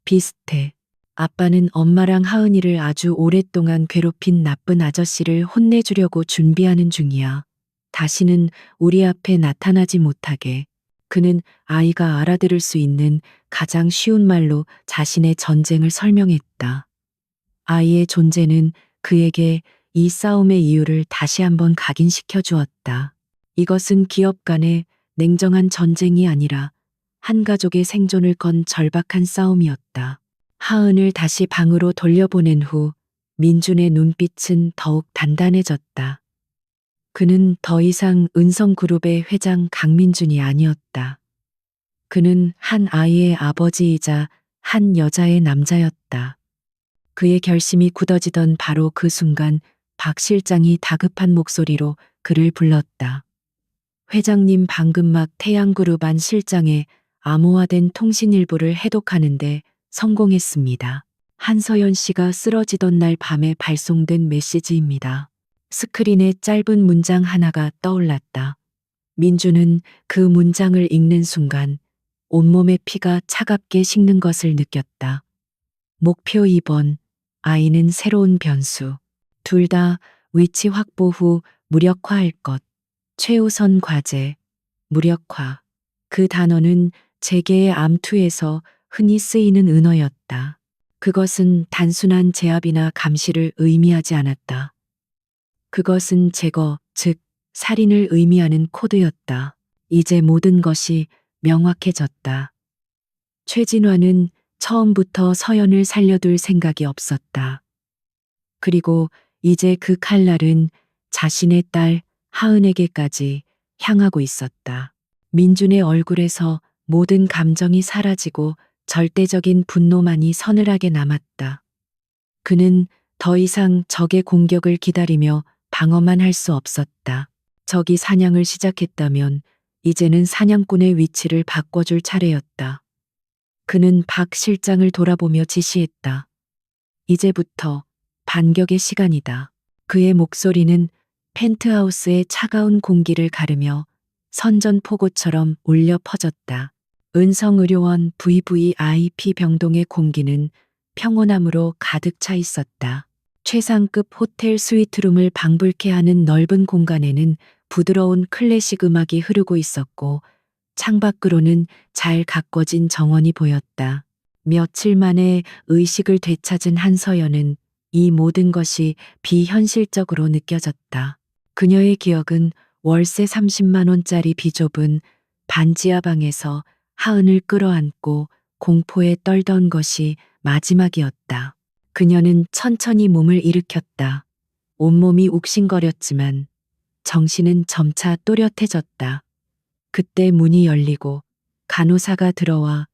비슷해. 아빠는 엄마랑 하은이를 아주 오랫동안 괴롭힌 나쁜 아저씨를 혼내주려고 준비하는 중이야. 다시는 우리 앞에 나타나지 못하게. 그는 아이가 알아들을 수 있는 가장 쉬운 말로 자신의 전쟁을 설명했다. 아이의 존재는 그에게 이 싸움의 이유를 다시 한번 각인시켜 주었다. 이것은 기업 간의 냉정한 전쟁이 아니라 한 가족의 생존을 건 절박한 싸움이었다. 하은을 다시 방으로 돌려보낸 후 민준의 눈빛은 더욱 단단해졌다. 그는 더 이상 은성그룹의 회장 강민준이 아니었다. 그는 한 아이의 아버지이자 한 여자의 남자였다. 그의 결심이 굳어지던 바로 그 순간 박 실장이 다급한 목소리로 그를 불렀다. 회장님 방금 막 태양그룹 안 실장의 암호화된 통신 일부를 해독하는데 성공했습니다. 한서연 씨가 쓰러지던 날 밤에 발송된 메시지입니다. 스크린에 짧은 문장 하나가 떠올랐다. 민주는 그 문장을 읽는 순간 온몸의 피가 차갑게 식는 것을 느꼈다. 목표 2번, 아이는 새로운 변수. 둘 다 위치 확보 후 무력화할 것. 최우선 과제, 무력화. 그 단어는 재계의 암투에서 흔히 쓰이는 은어였다. 그것은 단순한 제압이나 감시를 의미하지 않았다. 그것은 제거, 즉 살인을 의미하는 코드였다. 이제 모든 것이 명확해졌다. 최진화는 처음부터 서연을 살려둘 생각이 없었다. 그리고 이제 그 칼날은 자신의 딸 하은에게까지 향하고 있었다. 민준의 얼굴에서 모든 감정이 사라지고 절대적인 분노만이 서늘하게 남았다. 그는 더 이상 적의 공격을 기다리며 방어만 할 수 없었다. 적이 사냥을 시작했다면 이제는 사냥꾼의 위치를 바꿔줄 차례였다. 그는 박 실장을 돌아보며 지시했다. 이제부터 반격의 시간이다. 그의 목소리는 펜트하우스의 차가운 공기를 가르며 선전포고처럼 울려 퍼졌다. 은성의료원 VVIP 병동의 공기는 평온함으로 가득 차 있었다. 최상급 호텔 스위트룸을 방불케 하는 넓은 공간에는 부드러운 클래식 음악이 흐르고 있었고 창밖으로는 잘 가꿔진 정원이 보였다. 며칠 만에 의식을 되찾은 한서연은 이 모든 것이 비현실적으로 느껴졌다. 그녀의 기억은 월세 30만 원짜리 비좁은 반지하 방에서 하은을 끌어안고 공포에 떨던 것이 마지막이었다. 그녀는 천천히 몸을 일으켰다. 온몸이 욱신거렸지만 정신은 점차 또렷해졌다. 그때 문이 열리고 간호사가 들어와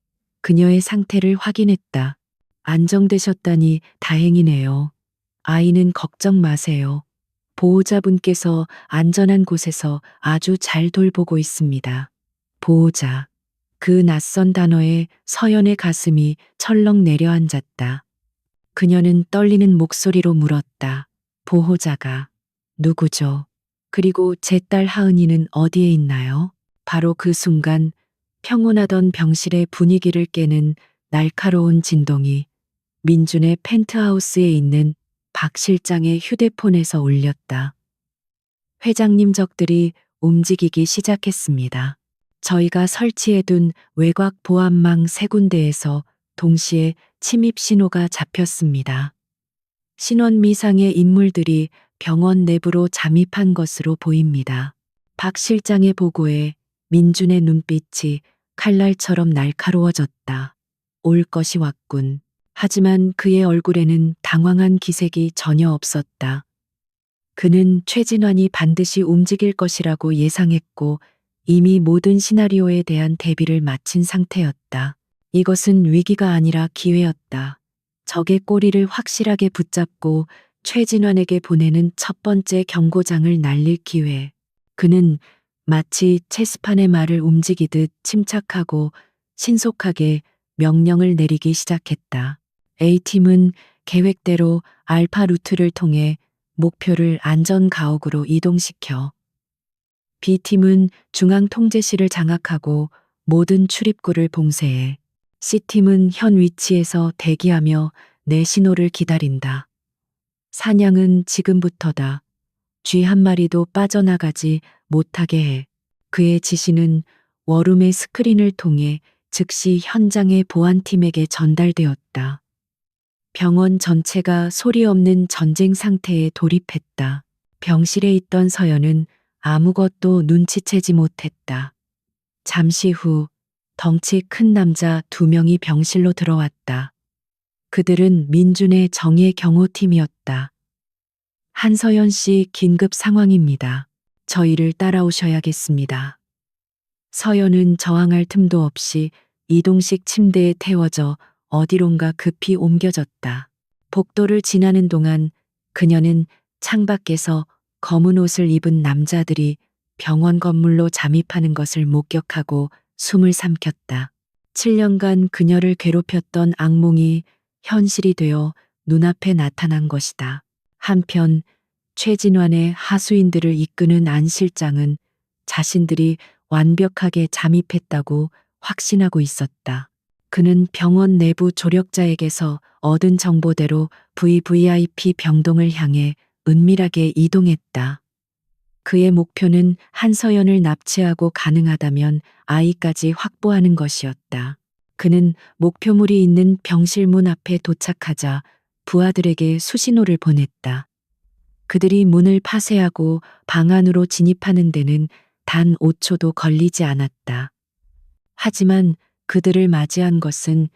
그녀의 상태를 확인했다. 안정되셨다니 다행이네요. 아이는 걱정 마세요. 보호자분께서 안전한 곳에서 아주 잘 돌보고 있습니다. 보호자. 그 낯선 단어에 서연의 가슴이 철렁 내려앉았다. 그녀는 떨리는 목소리로 물었다. 보호자가 누구죠? 그리고 제 딸 하은이는 어디에 있나요? 바로 그 순간 평온하던 병실의 분위기를 깨는 날카로운 진동이 민준의 펜트하우스에 있는 박 실장의 휴대폰에서 울렸다. 회장님 적들이 움직이기 시작했습니다. 저희가 설치해둔 외곽 보안망 3군데에서 동시에 침입 신호가 잡혔습니다. 신원 미상의 인물들이 병원 내부로 잠입한 것으로 보입니다. 박 실장의 보고에 민준의 눈빛이 칼날처럼 날카로워졌다. 올 것이 왔군. 하지만 그의 얼굴에는 당황한 기색이 전혀 없었다. 그는 최진환이 반드시 움직일 것이라고 예상했고 이미 모든 시나리오에 대한 대비를 마친 상태였다. 이것은 위기가 아니라 기회였다. 적의 꼬리를 확실하게 붙잡고 최진환에게 보내는 첫 번째 경고장을 날릴 기회. 그는 마치 체스판의 말을 움직이듯 침착하고 신속하게 명령을 내리기 시작했다. A팀은 계획대로 알파 루트를 통해 목표를 안전 가옥으로 이동시켜 B팀은 중앙 통제실을 장악하고 모든 출입구를 봉쇄해 C팀은 현 위치에서 대기하며 내 신호를 기다린다. 사냥은 지금부터다. 쥐 한 마리도 빠져나가지 못하게 해. 그의 지시는 워룸의 스크린을 통해 즉시 현장의 보안팀에게 전달되었다. 병원 전체가 소리 없는 전쟁 상태에 돌입했다. 병실에 있던 서연은 아무것도 눈치채지 못했다. 잠시 후 덩치 큰 남자 2명이 병실로 들어왔다. 그들은 민준의 정예 경호팀이었다. 한서연 씨 긴급 상황입니다. 저희를 따라오셔야겠습니다. 서연은 저항할 틈도 없이 이동식 침대에 태워져 어디론가 급히 옮겨졌다. 복도를 지나는 동안 그녀는 창밖에서 검은 옷을 입은 남자들이 병원 건물로 잠입하는 것을 목격하고 숨을 삼켰다. 7년간 그녀를 괴롭혔던 악몽이 현실이 되어 눈앞에 나타난 것이다. 한편 최진환의 하수인들을 이끄는 안 실장은 자신들이 완벽하게 잠입했다고 확신하고 있었다. 그는 병원 내부 조력자에게서 얻은 정보대로 VVIP 병동을 향해 은밀하게 이동했다. 그의 목표는 한서연을 납치하고 가능하다면 아이까지 확보하는 것이었다. 그는 목표물이 있는 병실 문 앞에 도착하자 부하들에게 수신호를 보냈다. 그들이 문을 파쇄하고 방 안으로 진입하는 데는 단 5초도 걸리지 않았다. 하지만 그들을 맞이한 것은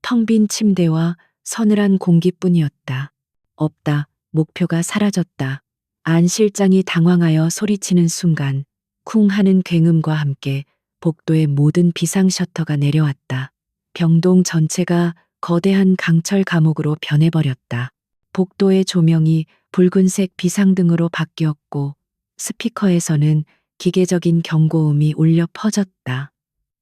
텅 빈 침대와 서늘한 공기뿐이었다. 없다. 목표가 사라졌다. 안 실장이 당황하여 소리치는 순간 쿵 하는 굉음과 함께 복도의 모든 비상 셔터가 내려왔다. 병동 전체가 거대한 강철 감옥으로 변해버렸다. 복도의 조명이 붉은색 비상등으로 바뀌었고 스피커에서는 기계적인 경고음이 울려 퍼졌다.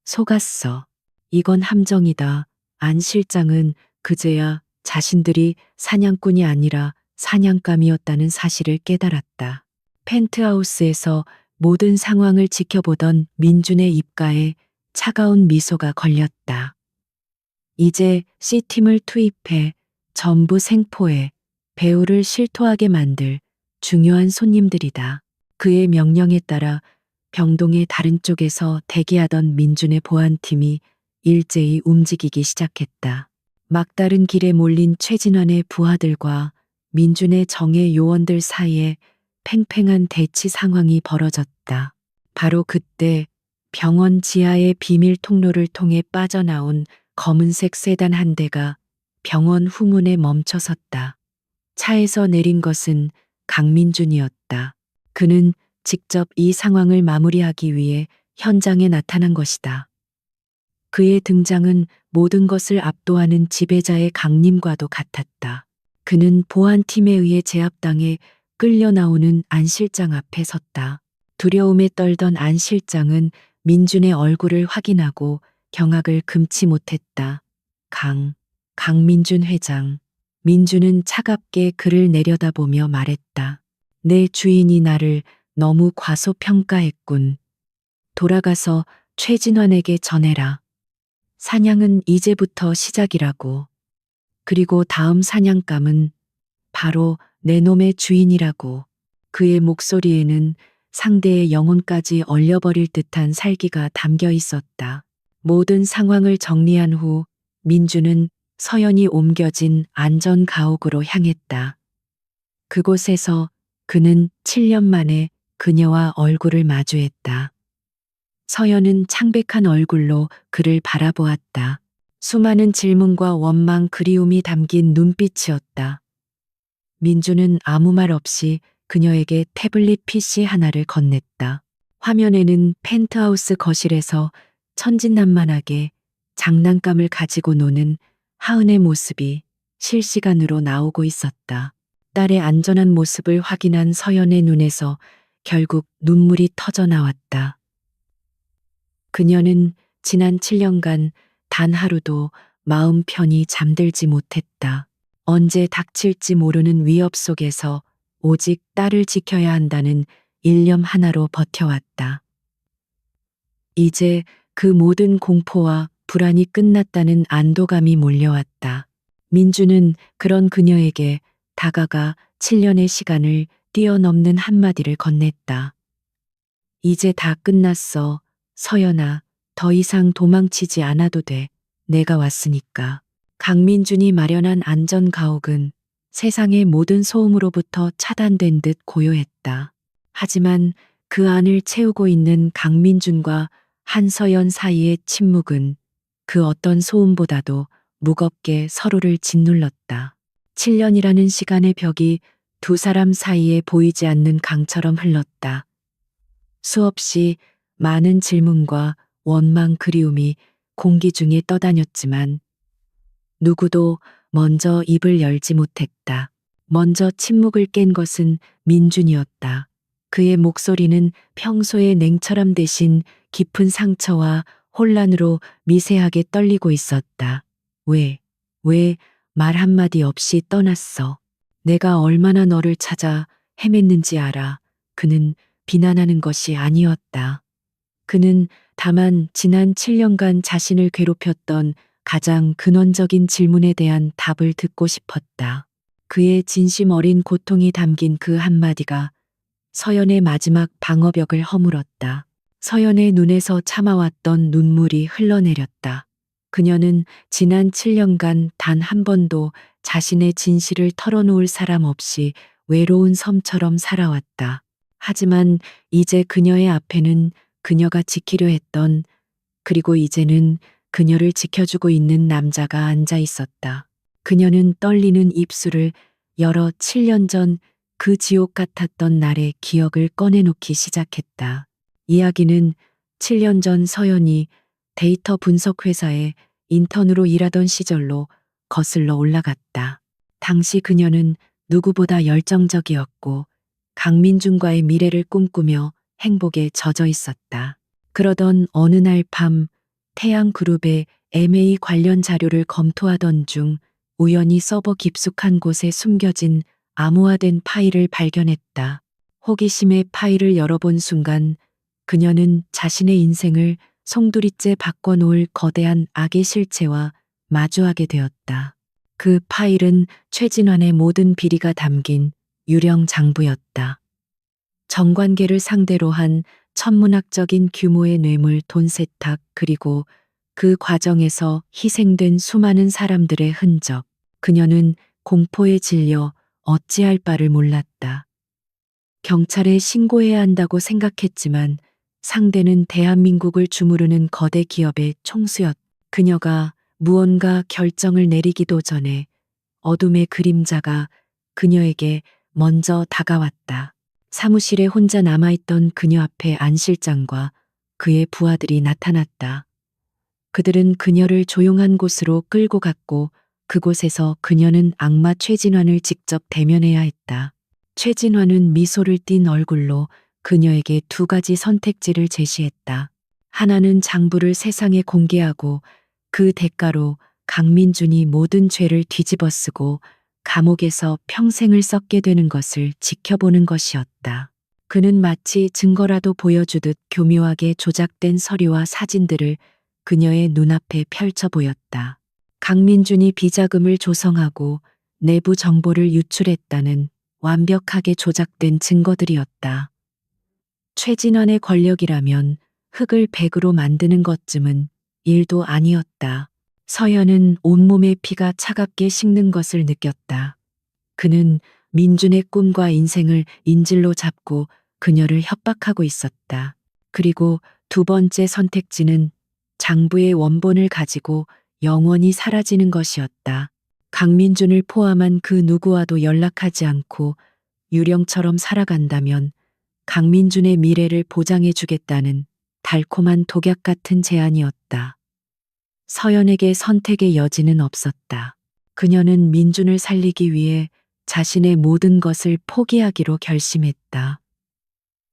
속았어. 이건 함정이다. 안 실장은 그제야 자신들이 사냥꾼이 아니라 사냥감이었다는 사실을 깨달았다. 펜트하우스에서 모든 상황을 지켜보던 민준의 입가에 차가운 미소가 걸렸다. 이제 C팀을 투입해 전부 생포해 배우를 실토하게 만들 중요한 손님들이다. 그의 명령에 따라 병동의 다른 쪽에서 대기하던 민준의 보안팀이 일제히 움직이기 시작했다. 막다른 길에 몰린 최진환의 부하들과 민준의 정예 요원들 사이에 팽팽한 대치 상황이 벌어졌다. 바로 그때 병원 지하의 비밀 통로를 통해 빠져나온 검은색 세단 한 대가 병원 후문에 멈춰섰다. 차에서 내린 것은 강민준이었다. 그는 직접 이 상황을 마무리하기 위해 현장에 나타난 것이다. 그의 등장은 모든 것을 압도하는 지배자의 강림과도 같았다. 그는 보안팀에 의해 제압당해 끌려 나오는 안 실장 앞에 섰다. 두려움에 떨던 안 실장은 민준의 얼굴을 확인하고 경악을 금치 못했다. 강민준 회장. 민준은 차갑게 그를 내려다보며 말했다. 내 주인이 나를 너무 과소평가했군. 돌아가서 최진환에게 전해라. 사냥은 이제부터 시작이라고. 그리고 다음 사냥감은 바로 내 놈의 주인이라고. 그의 목소리에는 상대의 영혼까지 얼려버릴 듯한 살기가 담겨 있었다. 모든 상황을 정리한 후 민주는 서연이 옮겨진 안전 가옥으로 향했다. 그곳에서 그는 7년 만에 그녀와 얼굴을 마주했다. 서연은 창백한 얼굴로 그를 바라보았다. 수많은 질문과 원망 그리움이 담긴 눈빛이었다. 민주는 아무 말 없이 그녀에게 태블릿 PC 하나를 건넸다. 화면에는 펜트하우스 거실에서 천진난만하게 장난감을 가지고 노는 하은의 모습이 실시간으로 나오고 있었다. 딸의 안전한 모습을 확인한 서연의 눈에서 결국 눈물이 터져 나왔다. 그녀는 지난 7년간 단 하루도 마음 편히 잠들지 못했다. 언제 닥칠지 모르는 위협 속에서 오직 딸을 지켜야 한다는 일념 하나로 버텨왔다. 이제 그 모든 공포와 불안이 끝났다는 안도감이 몰려왔다. 민주는 그런 그녀에게 다가가 7년의 시간을 뛰어넘는 한마디를 건넸다. 이제 다 끝났어. 서연아, 더 이상 도망치지 않아도 돼. 내가 왔으니까. 강민준이 마련한 안전가옥은 세상의 모든 소음으로부터 차단된 듯 고요했다. 하지만 그 안을 채우고 있는 강민준과 한서연 사이의 침묵은 그 어떤 소음보다도 무겁게 서로를 짓눌렀다. 7년이라는 시간의 벽이 두 사람 사이에 보이지 않는 강처럼 흘렀다. 수없이 많은 질문과 원망 그리움이 공기 중에 떠다녔지만 누구도 먼저 입을 열지 못했다. 먼저 침묵을 깬 것은 민준이었다. 그의 목소리는 평소의 냉철함 대신 깊은 상처와 혼란으로 미세하게 떨리고 있었다. 왜 말 한마디 없이 떠났어? 내가 얼마나 너를 찾아 헤맸는지 알아. 그는 비난하는 것이 아니었다. 그는 다만 지난 7년간 자신을 괴롭혔던 가장 근원적인 질문에 대한 답을 듣고 싶었다. 그의 진심 어린 고통이 담긴 그 한마디가 서연의 마지막 방어벽을 허물었다. 서연의 눈에서 참아왔던 눈물이 흘러내렸다. 그녀는 지난 7년간 단 한 번도 자신의 진실을 털어놓을 사람 없이 외로운 섬처럼 살아왔다. 하지만 이제 그녀의 앞에는 그녀가 지키려 했던, 그리고 이제는 그녀를 지켜주고 있는 남자가 앉아 있었다. 그녀는 떨리는 입술을 열어 7년 전 그 지옥 같았던 날의 기억을 꺼내놓기 시작했다. 이야기는 7년 전 서연이 데이터 분석 회사에 인턴으로 일하던 시절로 거슬러 올라갔다. 당시 그녀는 누구보다 열정적이었고 강민준과의 미래를 꿈꾸며 행복에 젖어 있었다. 그러던 어느 날 밤 태양그룹의 M&A 관련 자료를 검토하던 중 우연히 서버 깊숙한 곳에 숨겨진 암호화된 파일을 발견했다. 호기심에 파일을 열어본 순간 그녀는 자신의 인생을 송두리째 바꿔놓을 거대한 악의 실체와 마주하게 되었다. 그 파일은 최진환의 모든 비리가 담긴 유령 장부였다. 정관계를 상대로 한 천문학적인 규모의 뇌물 돈 세탁, 그리고 그 과정에서 희생된 수많은 사람들의 흔적. 그녀는 공포에 질려 어찌할 바를 몰랐다. 경찰에 신고해야 한다고 생각했지만 상대는 대한민국을 주무르는 거대 기업의 총수였. 그녀가 무언가 결정을 내리기도 전에 어둠의 그림자가 그녀에게 먼저 다가왔다. 사무실에 혼자 남아있던 그녀 앞에 안 실장과 그의 부하들이 나타났다. 그들은 그녀를 조용한 곳으로 끌고 갔고 그곳에서 그녀는 악마 최진환을 직접 대면해야 했다. 최진환은 미소를 띤 얼굴로 그녀에게 두 가지 선택지를 제시했다. 하나는 장부를 세상에 공개하고 그 대가로 강민준이 모든 죄를 뒤집어쓰고 감옥에서 평생을 썩게 되는 것을 지켜보는 것이었다. 그는 마치 증거라도 보여주듯 교묘하게 조작된 서류와 사진들을 그녀의 눈앞에 펼쳐 보였다. 강민준이 비자금을 조성하고 내부 정보를 유출했다는 완벽하게 조작된 증거들이었다. 최진환의 권력이라면 흙을 백으로 만드는 것쯤은 일도 아니었다. 서연은 온몸의 피가 차갑게 식는 것을 느꼈다. 그는 민준의 꿈과 인생을 인질로 잡고 그녀를 협박하고 있었다. 그리고 두 번째 선택지는 장부의 원본을 가지고 영원히 사라지는 것이었다. 강민준을 포함한 그 누구와도 연락하지 않고 유령처럼 살아간다면 강민준의 미래를 보장해 주겠다는 달콤한 독약 같은 제안이었다. 서연에게 선택의 여지는 없었다. 그녀는 민준을 살리기 위해 자신의 모든 것을 포기하기로 결심했다.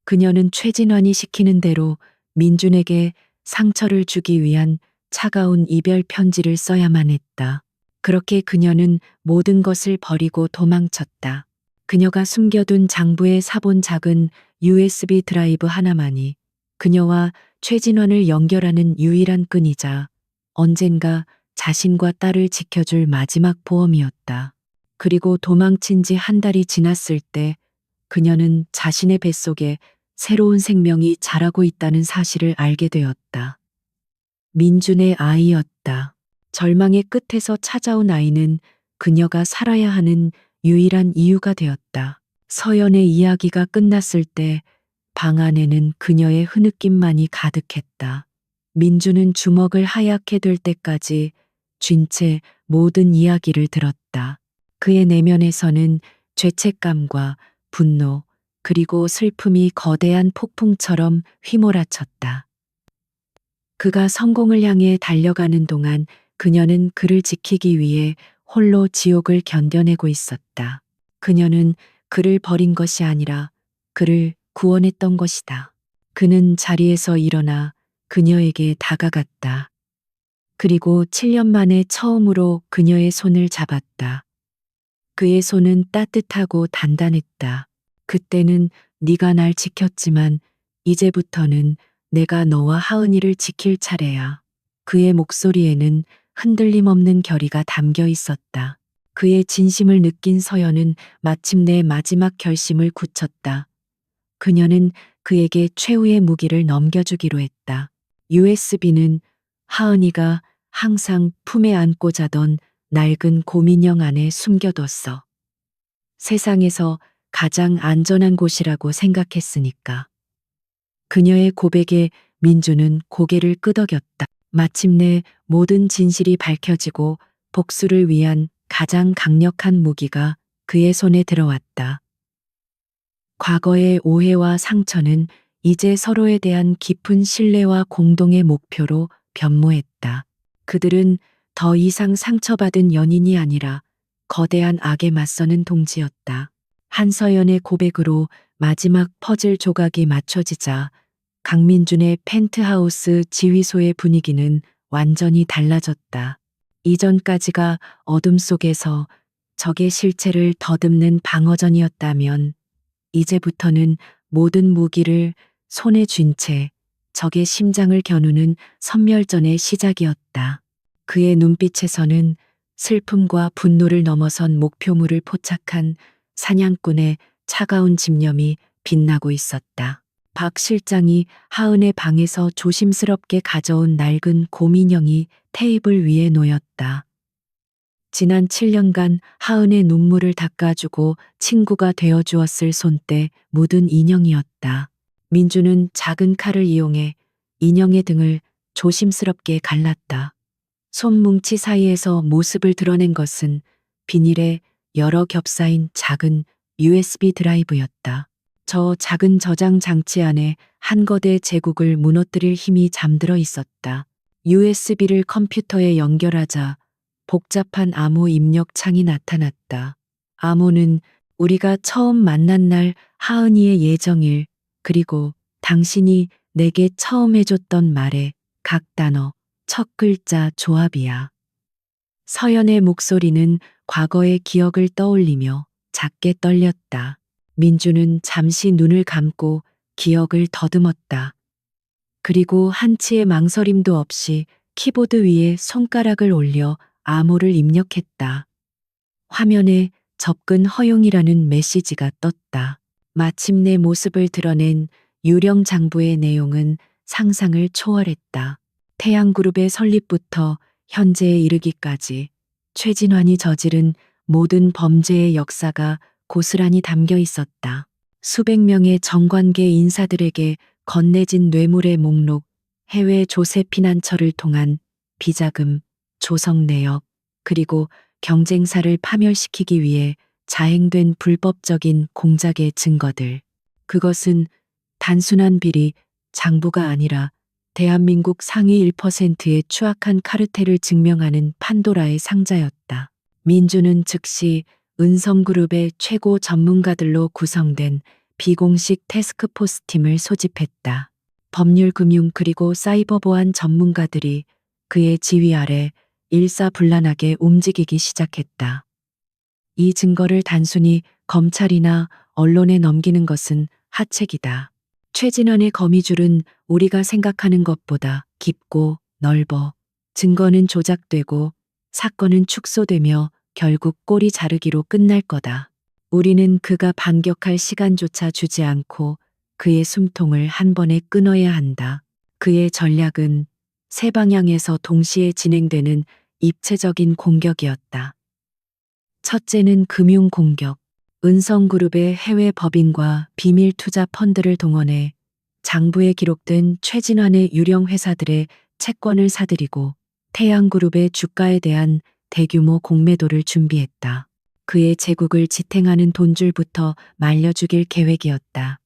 그녀는 최진환이 시키는 대로 민준에게 상처를 주기 위한 차가운 이별 편지를 써야만 했다. 그렇게 그녀는 모든 것을 버리고 도망쳤다. 그녀가 숨겨둔 장부에 사본 작은 USB 드라이브 하나만이 그녀와 최진환을 연결하는 유일한 끈이자 언젠가 자신과 딸을 지켜줄 마지막 보험이었다. 그리고 도망친 지 한 달이 지났을 때 그녀는 자신의 뱃속에 새로운 생명이 자라고 있다는 사실을 알게 되었다. 민준의 아이였다. 절망의 끝에서 찾아온 아이는 그녀가 살아야 하는 유일한 이유가 되었다. 서연의 이야기가 끝났을 때 방 안에는 그녀의 흐느낌만이 가득했다. 민준은 주먹을 하얗게 될 때까지 쥔 채 모든 이야기를 들었다. 그의 내면에서는 죄책감과 분노, 그리고 슬픔이 거대한 폭풍처럼 휘몰아쳤다. 그가 성공을 향해 달려가는 동안 그녀는 그를 지키기 위해 홀로 지옥을 견뎌내고 있었다. 그녀는 그를 버린 것이 아니라 그를 구원했던 것이다. 그는 자리에서 일어나 그녀에게 다가갔다. 그리고 7년 만에 처음으로 그녀의 손을 잡았다. 그의 손은 따뜻하고 단단했다. 그때는 네가 날 지켰지만 이제부터는 내가 너와 하은이를 지킬 차례야. 그의 목소리에는 흔들림 없는 결의가 담겨 있었다. 그의 진심을 느낀 서연은 마침내 마지막 결심을 굳혔다. 그녀는 그에게 최후의 무기를 넘겨주기로 했다. USB는 하은이가 항상 품에 안고 자던 낡은 곰인형 안에 숨겨뒀어. 세상에서 가장 안전한 곳이라고 생각했으니까. 그녀의 고백에 민주는 고개를 끄덕였다. 마침내 모든 진실이 밝혀지고 복수를 위한 가장 강력한 무기가 그의 손에 들어왔다. 과거의 오해와 상처는 이제 서로에 대한 깊은 신뢰와 공동의 목표로 변모했다. 그들은 더 이상 상처받은 연인이 아니라 거대한 악에 맞서는 동지였다. 한서연의 고백으로 마지막 퍼즐 조각이 맞춰지자 강민준의 펜트하우스 지휘소의 분위기는 완전히 달라졌다. 이전까지가 어둠 속에서 적의 실체를 더듬는 방어전이었다면 이제부터는 모든 무기를 손에 쥔 채 적의 심장을 겨누는 선멸전의 시작이었다. 그의 눈빛에서는 슬픔과 분노를 넘어선 목표물을 포착한 사냥꾼의 차가운 집념이 빛나고 있었다. 박 실장이 하은의 방에서 조심스럽게 가져온 낡은 곰인형이 테이블 위에 놓였다. 지난 7년간 하은의 눈물을 닦아주고 친구가 되어주었을 손때 묻은 인형이었다. 민주는 작은 칼을 이용해 인형의 등을 조심스럽게 갈랐다. 손뭉치 사이에서 모습을 드러낸 것은 비닐에 여러 겹사인 작은 USB 드라이브였다. 저 작은 저장 장치 안에 한 거대 제국을 무너뜨릴 힘이 잠들어 있었다. USB를 컴퓨터에 연결하자 복잡한 암호 입력 창이 나타났다. 암호는 우리가 처음 만난 날 하은이의 예정일, 그리고 당신이 내게 처음 해줬던 말의 각 단어, 첫 글자 조합이야. 서연의 목소리는 과거의 기억을 떠올리며 작게 떨렸다. 민주는 잠시 눈을 감고 기억을 더듬었다. 그리고 한치의 망설임도 없이 키보드 위에 손가락을 올려 암호를 입력했다. 화면에 접근 허용이라는 메시지가 떴다. 마침내 모습을 드러낸 유령 장부의 내용은 상상을 초월했다. 태양그룹의 설립부터 현재에 이르기까지 최진환이 저지른 모든 범죄의 역사가 고스란히 담겨 있었다. 수백 명의 정관계 인사들에게 건네진 뇌물의 목록, 해외 조세 피난처를 통한 비자금, 조성 내역, 그리고 경쟁사를 파멸시키기 위해 자행된 불법적인 공작의 증거들. 그것은 단순한 비리, 장부가 아니라 대한민국 상위 1%의 추악한 카르텔을 증명하는 판도라의 상자였다. 민주는 즉시 은성그룹의 최고 전문가들로 구성된 비공식 태스크포스 팀을 소집했다. 법률 금융 그리고 사이버 보안 전문가들이 그의 지휘 아래 일사불란하게 움직이기 시작했다. 이 증거를 단순히 검찰이나 언론에 넘기는 것은 하책이다. 최진원의 거미줄은 우리가 생각하는 것보다 깊고 넓어. 증거는 조작되고 사건은 축소되며 결국 꼬리 자르기로 끝날 거다. 우리는 그가 반격할 시간조차 주지 않고 그의 숨통을 한 번에 끊어야 한다. 그의 전략은 세 방향에서 동시에 진행되는 입체적인 공격이었다. 첫째는 금융 공격. 은성그룹의 해외 법인과 비밀 투자 펀드를 동원해 장부에 기록된 최진환의 유령 회사들의 채권을 사들이고 태양그룹의 주가에 대한 대규모 공매도를 준비했다. 그의 제국을 지탱하는 돈줄부터 말려 죽일 계획이었다.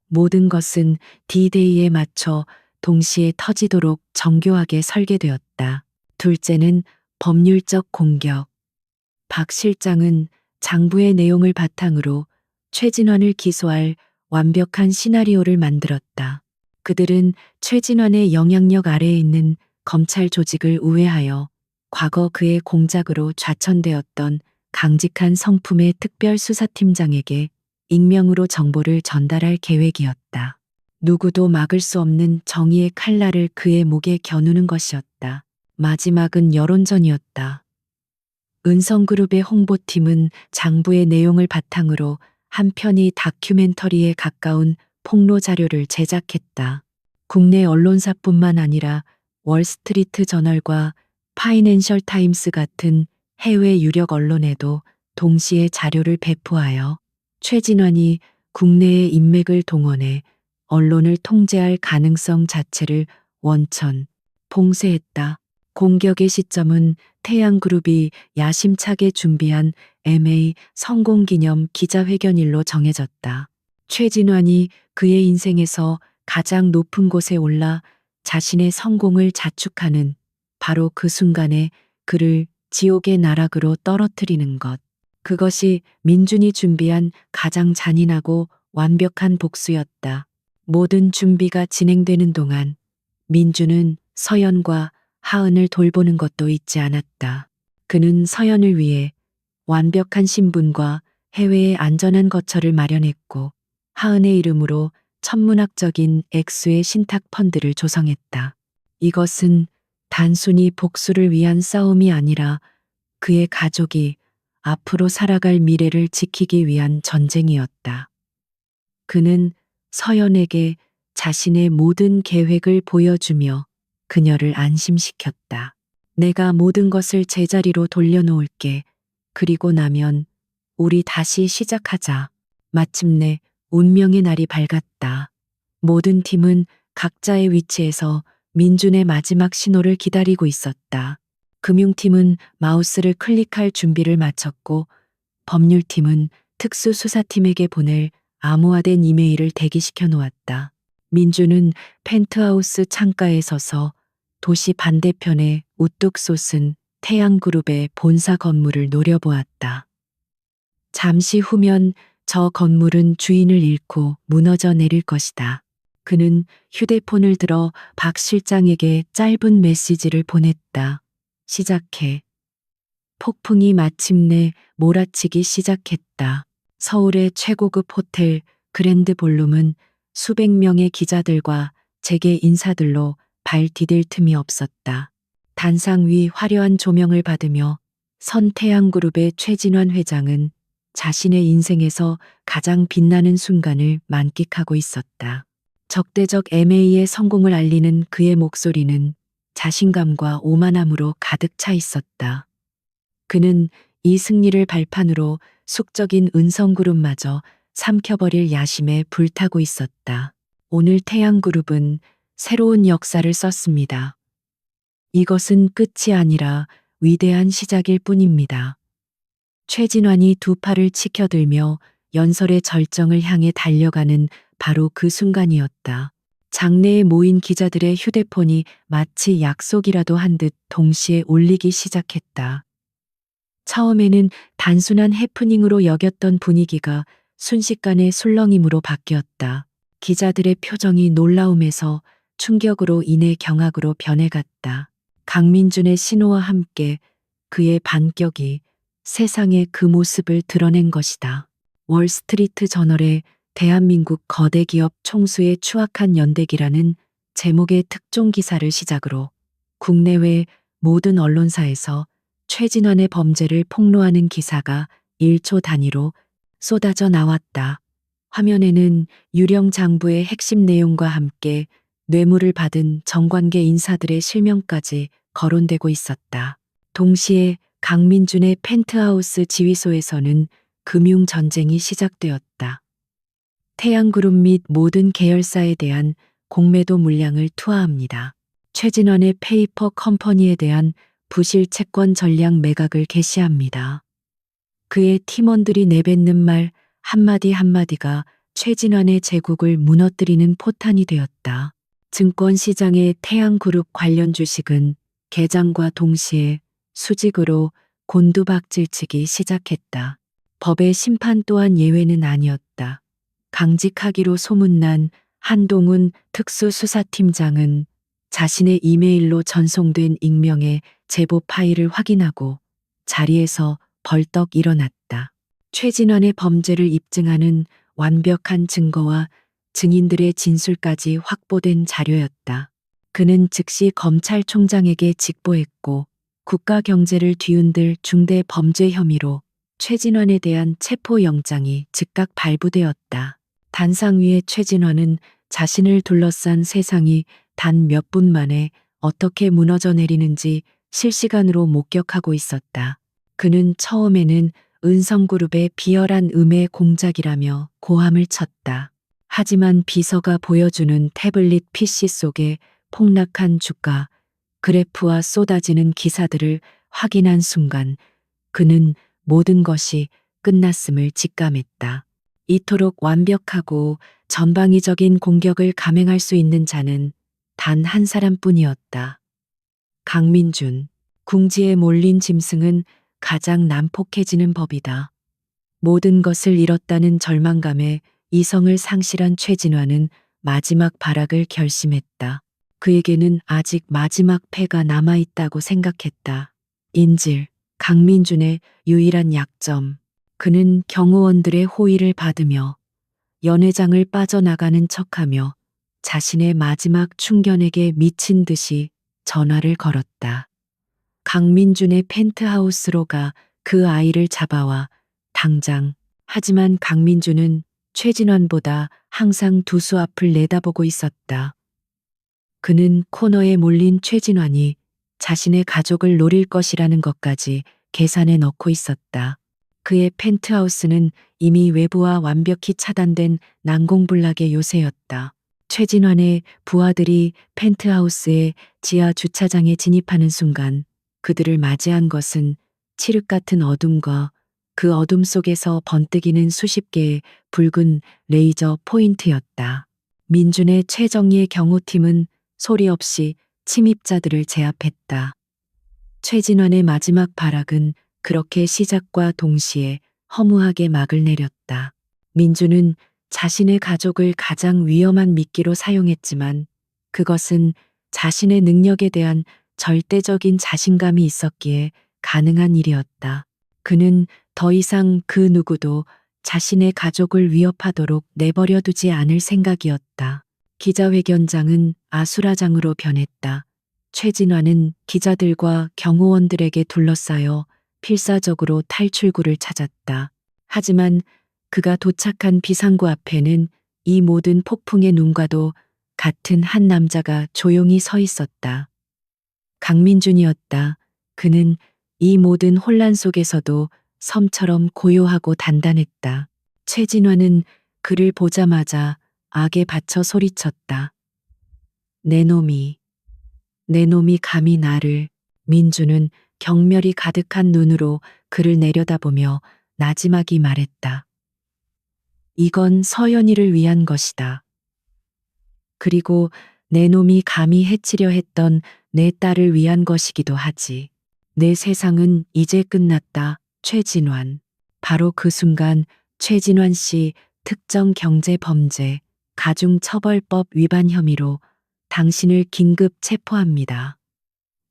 모든 것은 D-Day에 맞춰 동시에 터지도록 정교하게 설계되었다. 둘째는 법률적 공격. 박 실장은 장부의 내용을 바탕으로 최진환을 기소할 완벽한 시나리오를 만들었다. 그들은 최진환의 영향력 아래에 있는 검찰 조직을 우회하여 과거 그의 공작으로 좌천되었던 강직한 성품의 특별수사팀장에게 익명으로 정보를 전달할 계획이었다. 누구도 막을 수 없는 정의의 칼날을 그의 목에 겨누는 것이었다. 마지막은 여론전이었다. 은성그룹의 홍보팀은 장부의 내용을 바탕으로 한 편의 다큐멘터리에 가까운 폭로 자료를 제작했다. 국내 언론사뿐만 아니라 월스트리트 저널과 파이낸셜 타임스 같은 해외 유력 언론에도 동시에 자료를 배포하여 최진환이 국내의 인맥을 동원해 언론을 통제할 가능성 자체를 원천 봉쇄했다. 공격의 시점은 태양그룹이 야심차게 준비한 MA 성공기념 기자회견일로 정해졌다. 최진환이 그의 인생에서 가장 높은 곳에 올라 자신의 성공을 자축하는 바로 그 순간에 그를 지옥의 나락으로 떨어뜨리는 것. 그것이 민준이 준비한 가장 잔인하고 완벽한 복수였다. 모든 준비가 진행되는 동안 민준은 서연과 하은을 돌보는 것도 잊지 않았다. 그는 서연을 위해 완벽한 신분과 해외의 안전한 거처를 마련했고 하은의 이름으로 천문학적인 액수의 신탁 펀드를 조성했다. 이것은 단순히 복수를 위한 싸움이 아니라 그의 가족이 앞으로 살아갈 미래를 지키기 위한 전쟁이었다. 그는 서연에게 자신의 모든 계획을 보여주며 그녀를 안심시켰다. 내가 모든 것을 제자리로 돌려놓을게. 그리고 나면 우리 다시 시작하자. 마침내 운명의 날이 밝았다. 모든 팀은 각자의 위치에서 민준의 마지막 신호를 기다리고 있었다. 금융팀은 마우스를 클릭할 준비를 마쳤고 법률팀은 특수수사팀에게 보낼 암호화된 이메일을 대기시켜 놓았다. 민준은 펜트하우스 창가에 서서 도시 반대편에 우뚝 솟은 태양그룹의 본사 건물을 노려보았다. 잠시 후면 저 건물은 주인을 잃고 무너져 내릴 것이다. 그는 휴대폰을 들어 박 실장에게 짧은 메시지를 보냈다. 시작해. 폭풍이 마침내 몰아치기 시작했다. 서울의 최고급 호텔 그랜드 볼룸은 수백 명의 기자들과 재계 인사들로 발 디딜 틈이 없었다. 단상 위 화려한 조명을 받으며 선태양그룹의 최진환 회장은 자신의 인생에서 가장 빛나는 순간을 만끽하고 있었다. 적대적 MA의 성공을 알리는 그의 목소리는 자신감과 오만함으로 가득 차 있었다. 그는 이 승리를 발판으로 숙적인 은성그룹마저 삼켜버릴 야심에 불타고 있었다. 오늘 태양그룹은 새로운 역사를 썼습니다. 이것은 끝이 아니라 위대한 시작일 뿐입니다. 최진환이 두 팔을 치켜들며 연설의 절정을 향해 달려가는 바로 그 순간이었다. 장내에 모인 기자들의 휴대폰이 마치 약속이라도 한 듯 동시에 울리기 시작했다. 처음에는 단순한 해프닝으로 여겼던 분위기가 순식간에 술렁임으로 바뀌었다. 기자들의 표정이 놀라움에서 충격으로 인해 경악으로 변해갔다. 강민준의 신호와 함께 그의 반격이 세상에 그 모습을 드러낸 것이다. 월스트리트 저널에 대한민국 거대 기업 총수의 추악한 연대기라는 제목의 특종 기사를 시작으로 국내외 모든 언론사에서 최진환의 범죄를 폭로하는 기사가 1초 단위로 쏟아져 나왔다. 화면에는 유령 장부의 핵심 내용과 함께 뇌물을 받은 정관계 인사들의 실명까지 거론되고 있었다. 동시에 강민준의 펜트하우스 지휘소에서는 금융 전쟁이 시작되었다. 태양그룹 및 모든 계열사에 대한 공매도 물량을 투하합니다. 최진환의 페이퍼 컴퍼니에 대한 부실 채권 전략 매각을 개시합니다. 그의 팀원들이 내뱉는 말 한마디 한마디가 최진환의 제국을 무너뜨리는 포탄이 되었다. 증권시장의 태양그룹 관련 주식은 개장과 동시에 수직으로 곤두박질치기 시작했다. 법의 심판 또한 예외는 아니었다. 강직하기로 소문난 한동훈 특수수사팀장은 자신의 이메일로 전송된 익명의 제보 파일을 확인하고 자리에서 벌떡 일어났다. 최진환의 범죄를 입증하는 완벽한 증거와 증인들의 진술까지 확보된 자료였다. 그는 즉시 검찰총장에게 직보했고 국가 경제를 뒤흔들 중대 범죄 혐의로 최진환에 대한 체포영장이 즉각 발부되었다. 단상 위에 최진환은 자신을 둘러싼 세상이 단 몇 분 만에 어떻게 무너져 내리는지 실시간으로 목격하고 있었다. 그는 처음에는 은성그룹의 비열한 음해 공작이라며 고함을 쳤다. 하지만 비서가 보여주는 태블릿 PC 속에 폭락한 주가, 그래프와 쏟아지는 기사들을 확인한 순간 그는 모든 것이 끝났음을 직감했다. 이토록 완벽하고 전방위적인 공격을 감행할 수 있는 자는 단 한 사람뿐이었다. 강민준. 궁지에 몰린 짐승은 가장 난폭해지는 법이다. 모든 것을 잃었다는 절망감에 이성을 상실한 최진환은 마지막 발악을 결심했다. 그에게는 아직 마지막 패가 남아있다고 생각했다. 인질. 강민준의 유일한 약점. 그는 경호원들의 호의를 받으며 연회장을 빠져나가는 척하며 자신의 마지막 충견에게 미친 듯이 전화를 걸었다. 강민준의 펜트하우스로 가 그 아이를 잡아와 당장. 하지만 강민준은 최진환보다 항상 두 수 앞을 내다보고 있었다. 그는 코너에 몰린 최진환이 자신의 가족을 노릴 것이라는 것까지 계산에 넣고 있었다. 그의 펜트하우스는 이미 외부와 완벽히 차단된 난공불락의 요새였다. 최진환의 부하들이 펜트하우스의 지하 주차장에 진입하는 순간 그들을 맞이한 것은 칠흑 같은 어둠과 그 어둠 속에서 번뜩이는 수십 개의 붉은 레이저 포인트였다. 민준의 최정예의 경호팀은 소리 없이 침입자들을 제압했다. 최진환의 마지막 발악은 그렇게 시작과 동시에 허무하게 막을 내렸다. 민준은 자신의 가족을 가장 위험한 미끼로 사용했지만 그것은 자신의 능력에 대한 절대적인 자신감이 있었기에 가능한 일이었다. 그는 더 이상 그 누구도 자신의 가족을 위협하도록 내버려 두지 않을 생각이었다. 기자회견장은 아수라장으로 변했다. 최진환은 기자들과 경호원들에게 둘러싸여 필사적으로 탈출구를 찾았다. 하지만 그가 도착한 비상구 앞에는 이 모든 폭풍의 눈과도 같은 한 남자가 조용히 서 있었다. 강민준이었다. 그는 이 모든 혼란 속에서도 섬처럼 고요하고 단단했다. 최진환은 그를 보자마자 악에 받쳐 소리쳤다. 내 놈이 감히 나를. 민준은 경멸이 가득한 눈으로 그를 내려다보며 나지막이 말했다. 이건 서연이를 위한 것이다. 그리고 내 놈이 감히 해치려 했던 내 딸을 위한 것이기도 하지. 내 세상은 이제 끝났다. 최진환. 바로 그 순간 최진환 씨 특정 경제 범죄 가중처벌법 위반 혐의로 당신을 긴급 체포합니다.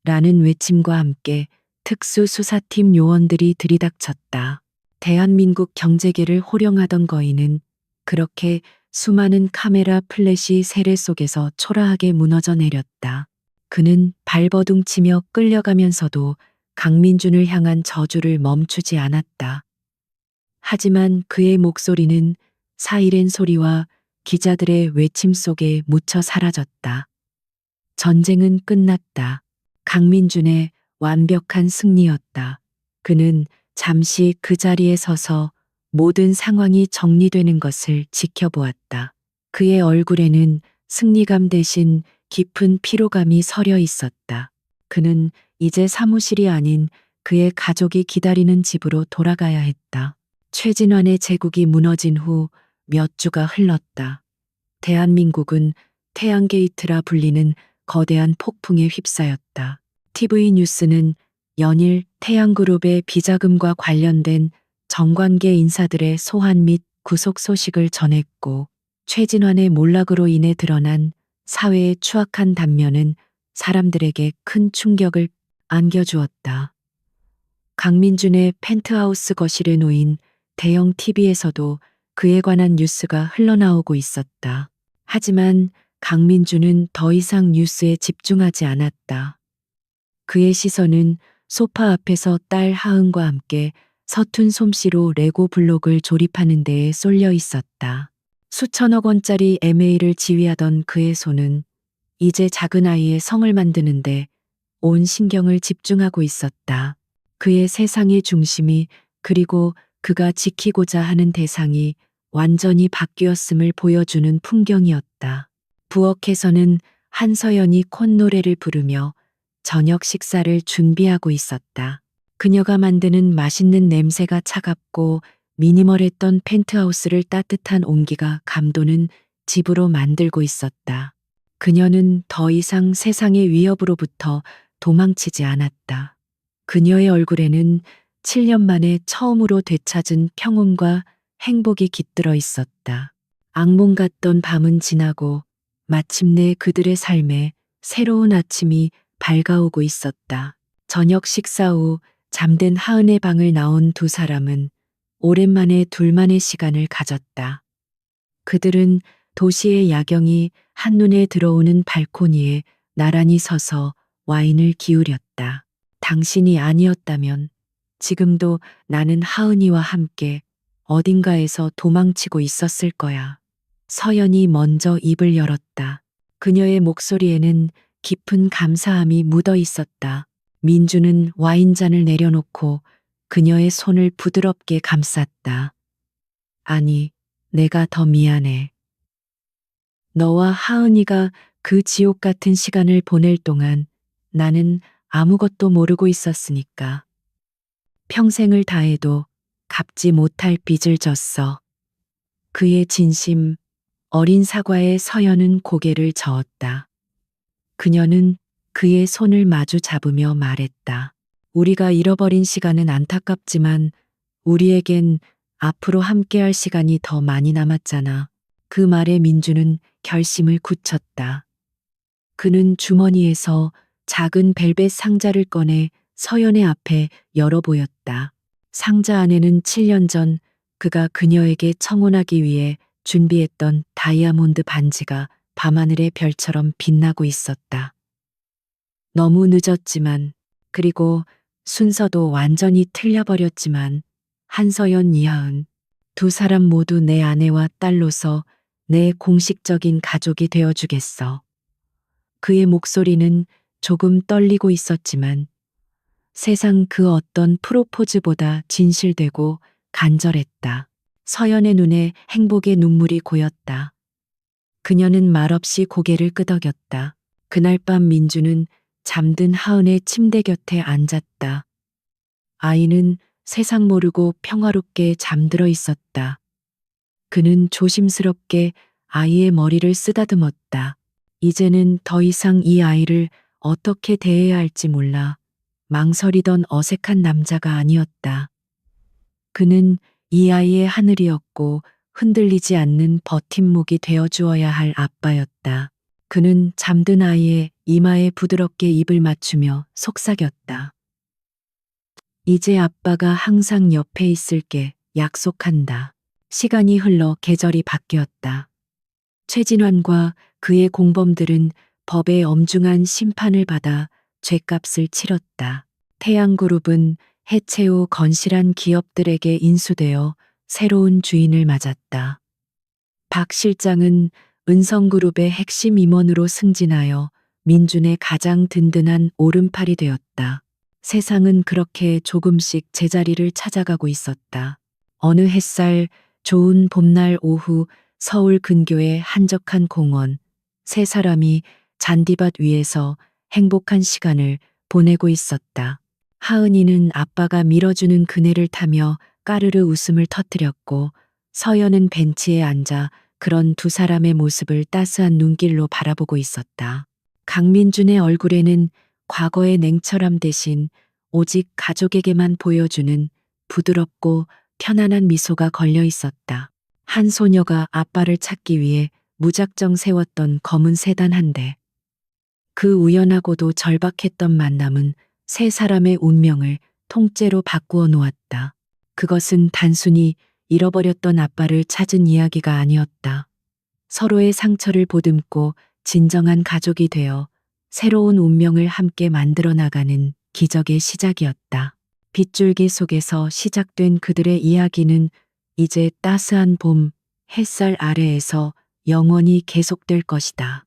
라는 외침과 함께 특수수사팀 요원들이 들이닥쳤다. 대한민국 경제계를 호령하던 거인은 그렇게 수많은 카메라 플래시 세례 속에서 초라하게 무너져 내렸다. 그는 발버둥치며 끌려가면서도 강민준을 향한 저주를 멈추지 않았다. 하지만 그의 목소리는 사이렌 소리와 기자들의 외침 속에 묻혀 사라졌다. 전쟁은 끝났다. 강민준의 완벽한 승리였다. 그는 잠시 그 자리에 서서 모든 상황이 정리되는 것을 지켜보았다. 그의 얼굴에는 승리감 대신 깊은 피로감이 서려 있었다. 그는 이제 사무실이 아닌 그의 가족이 기다리는 집으로 돌아가야 했다. 최진환의 제국이 무너진 후 몇 주가 흘렀다. 대한민국은 태양게이트라 불리는 거대한 폭풍에 휩싸였다. TV 뉴스는 연일 태양그룹의 비자금과 관련된 정관계 인사들의 소환 및 구속 소식을 전했고, 최진환의 몰락으로 인해 드러난 사회의 추악한 단면은 사람들에게 큰 충격을 안겨주었다. 강민준의 펜트하우스 거실에 놓인 대형 TV에서도 그에 관한 뉴스가 흘러나오고 있었다. 하지만 강민준은 더 이상 뉴스에 집중하지 않았다. 그의 시선은 소파 앞에서 딸 하은과 함께 서툰 솜씨로 레고 블록을 조립하는 데에 쏠려 있었다. 수천억 원짜리 MA를 지휘하던 그의 손은 이제 작은 아이의 성을 만드는데 온 신경을 집중하고 있었다. 그의 세상의 중심이, 그리고 그가 지키고자 하는 대상이 완전히 바뀌었음을 보여주는 풍경이었다. 부엌에서는 한서연이 콧노래를 부르며 저녁 식사를 준비하고 있었다. 그녀가 만드는 맛있는 냄새가 차갑고 미니멀했던 펜트하우스를 따뜻한 온기가 감도는 집으로 만들고 있었다. 그녀는 더 이상 세상의 위협으로부터 도망치지 않았다. 그녀의 얼굴에는 7년 만에 처음으로 되찾은 평온과 행복이 깃들어 있었다. 악몽 같던 밤은 지나고 마침내 그들의 삶에 새로운 아침이 밝아오고 있었다. 저녁 식사 후 잠든 하은의 방을 나온 두 사람은 오랜만에 둘만의 시간을 가졌다. 그들은 도시의 야경이 한눈에 들어오는 발코니에 나란히 서서 와인을 기울였다. 당신이 아니었다면 지금도 나는 하은이와 함께 어딘가에서 도망치고 있었을 거야. 서연이 먼저 입을 열었다. 그녀의 목소리에는 깊은 감사함이 묻어 있었다. 민주는 와인잔을 내려놓고 그녀의 손을 부드럽게 감쌌다. 아니, 내가 더 미안해. 너와 하은이가 그 지옥 같은 시간을 보낼 동안 나는 아무것도 모르고 있었으니까. 평생을 다해도 갚지 못할 빚을 졌어. 그의 진심, 어린 사과에 서연은 고개를 저었다. 그녀는 그의 손을 마주 잡으며 말했다. 우리가 잃어버린 시간은 안타깝지만 우리에겐 앞으로 함께할 시간이 더 많이 남았잖아. 그 말에 민주는 결심을 굳혔다. 그는 주머니에서 작은 벨벳 상자를 꺼내 서연의 앞에 열어보였다. 상자 안에는 7년 전 그가 그녀에게 청혼하기 위해 준비했던 다이아몬드 반지가 밤하늘의 별처럼 빛나고 있었다. 너무 늦었지만, 그리고 순서도 완전히 틀려버렸지만, 한서연, 이하은, 두 사람 모두 내 아내와 딸로서 내 공식적인 가족이 되어주겠어. 그의 목소리는 조금 떨리고 있었지만 세상 그 어떤 프로포즈보다 진실되고 간절했다. 서연의 눈에 행복의 눈물이 고였다. 그녀는 말없이 고개를 끄덕였다. 그날 밤 민주는 잠든 하은의 침대 곁에 앉았다. 아이는 세상 모르고 평화롭게 잠들어 있었다. 그는 조심스럽게 아이의 머리를 쓰다듬었다. 이제는 더 이상 이 아이를 어떻게 대해야 할지 몰라. 망설이던 어색한 남자가 아니었다. 그는 이 아이의 하늘이었고 흔들리지 않는 버팀목이 되어 주어야 할 아빠였다. 그는 잠든 아이의 이마에 부드럽게 입을 맞추며 속삭였다. 이제 아빠가 항상 옆에 있을게 약속한다. 시간이 흘러 계절이 바뀌었다. 최진환과 그의 공범들은 법의 엄중한 심판을 받아 죗값을 치렀다. 태양그룹은 해체 후 건실한 기업들에게 인수되어 새로운 주인을 맞았다. 박 실장은 은성그룹의 핵심 임원으로 승진하여 민준의 가장 든든한 오른팔이 되었다. 세상은 그렇게 조금씩 제자리를 찾아가고 있었다. 어느 햇살 좋은 봄날 오후 서울 근교의 한적한 공원, 세 사람이 잔디밭 위에서 행복한 시간을 보내고 있었다. 하은이는 아빠가 밀어주는 그네를 타며 까르르 웃음을 터뜨렸고, 서연은 벤치에 앉아 그런 두 사람의 모습을 따스한 눈길로 바라보고 있었다. 강민준의 얼굴에는 과거의 냉철함 대신 오직 가족에게만 보여주는 부드럽고 편안한 미소가 걸려 있었다. 한 소녀가 아빠를 찾기 위해 무작정 세웠던 검은 세단 한 대. 그 우연하고도 절박했던 만남은 세 사람의 운명을 통째로 바꾸어 놓았다. 그것은 단순히 잃어버렸던 아빠를 찾은 이야기가 아니었다. 서로의 상처를 보듬고 진정한 가족이 되어 새로운 운명을 함께 만들어 나가는 기적의 시작이었다. 빗줄기 속에서 시작된 그들의 이야기는 이제 따스한 봄 햇살 아래에서 영원히 계속될 것이다.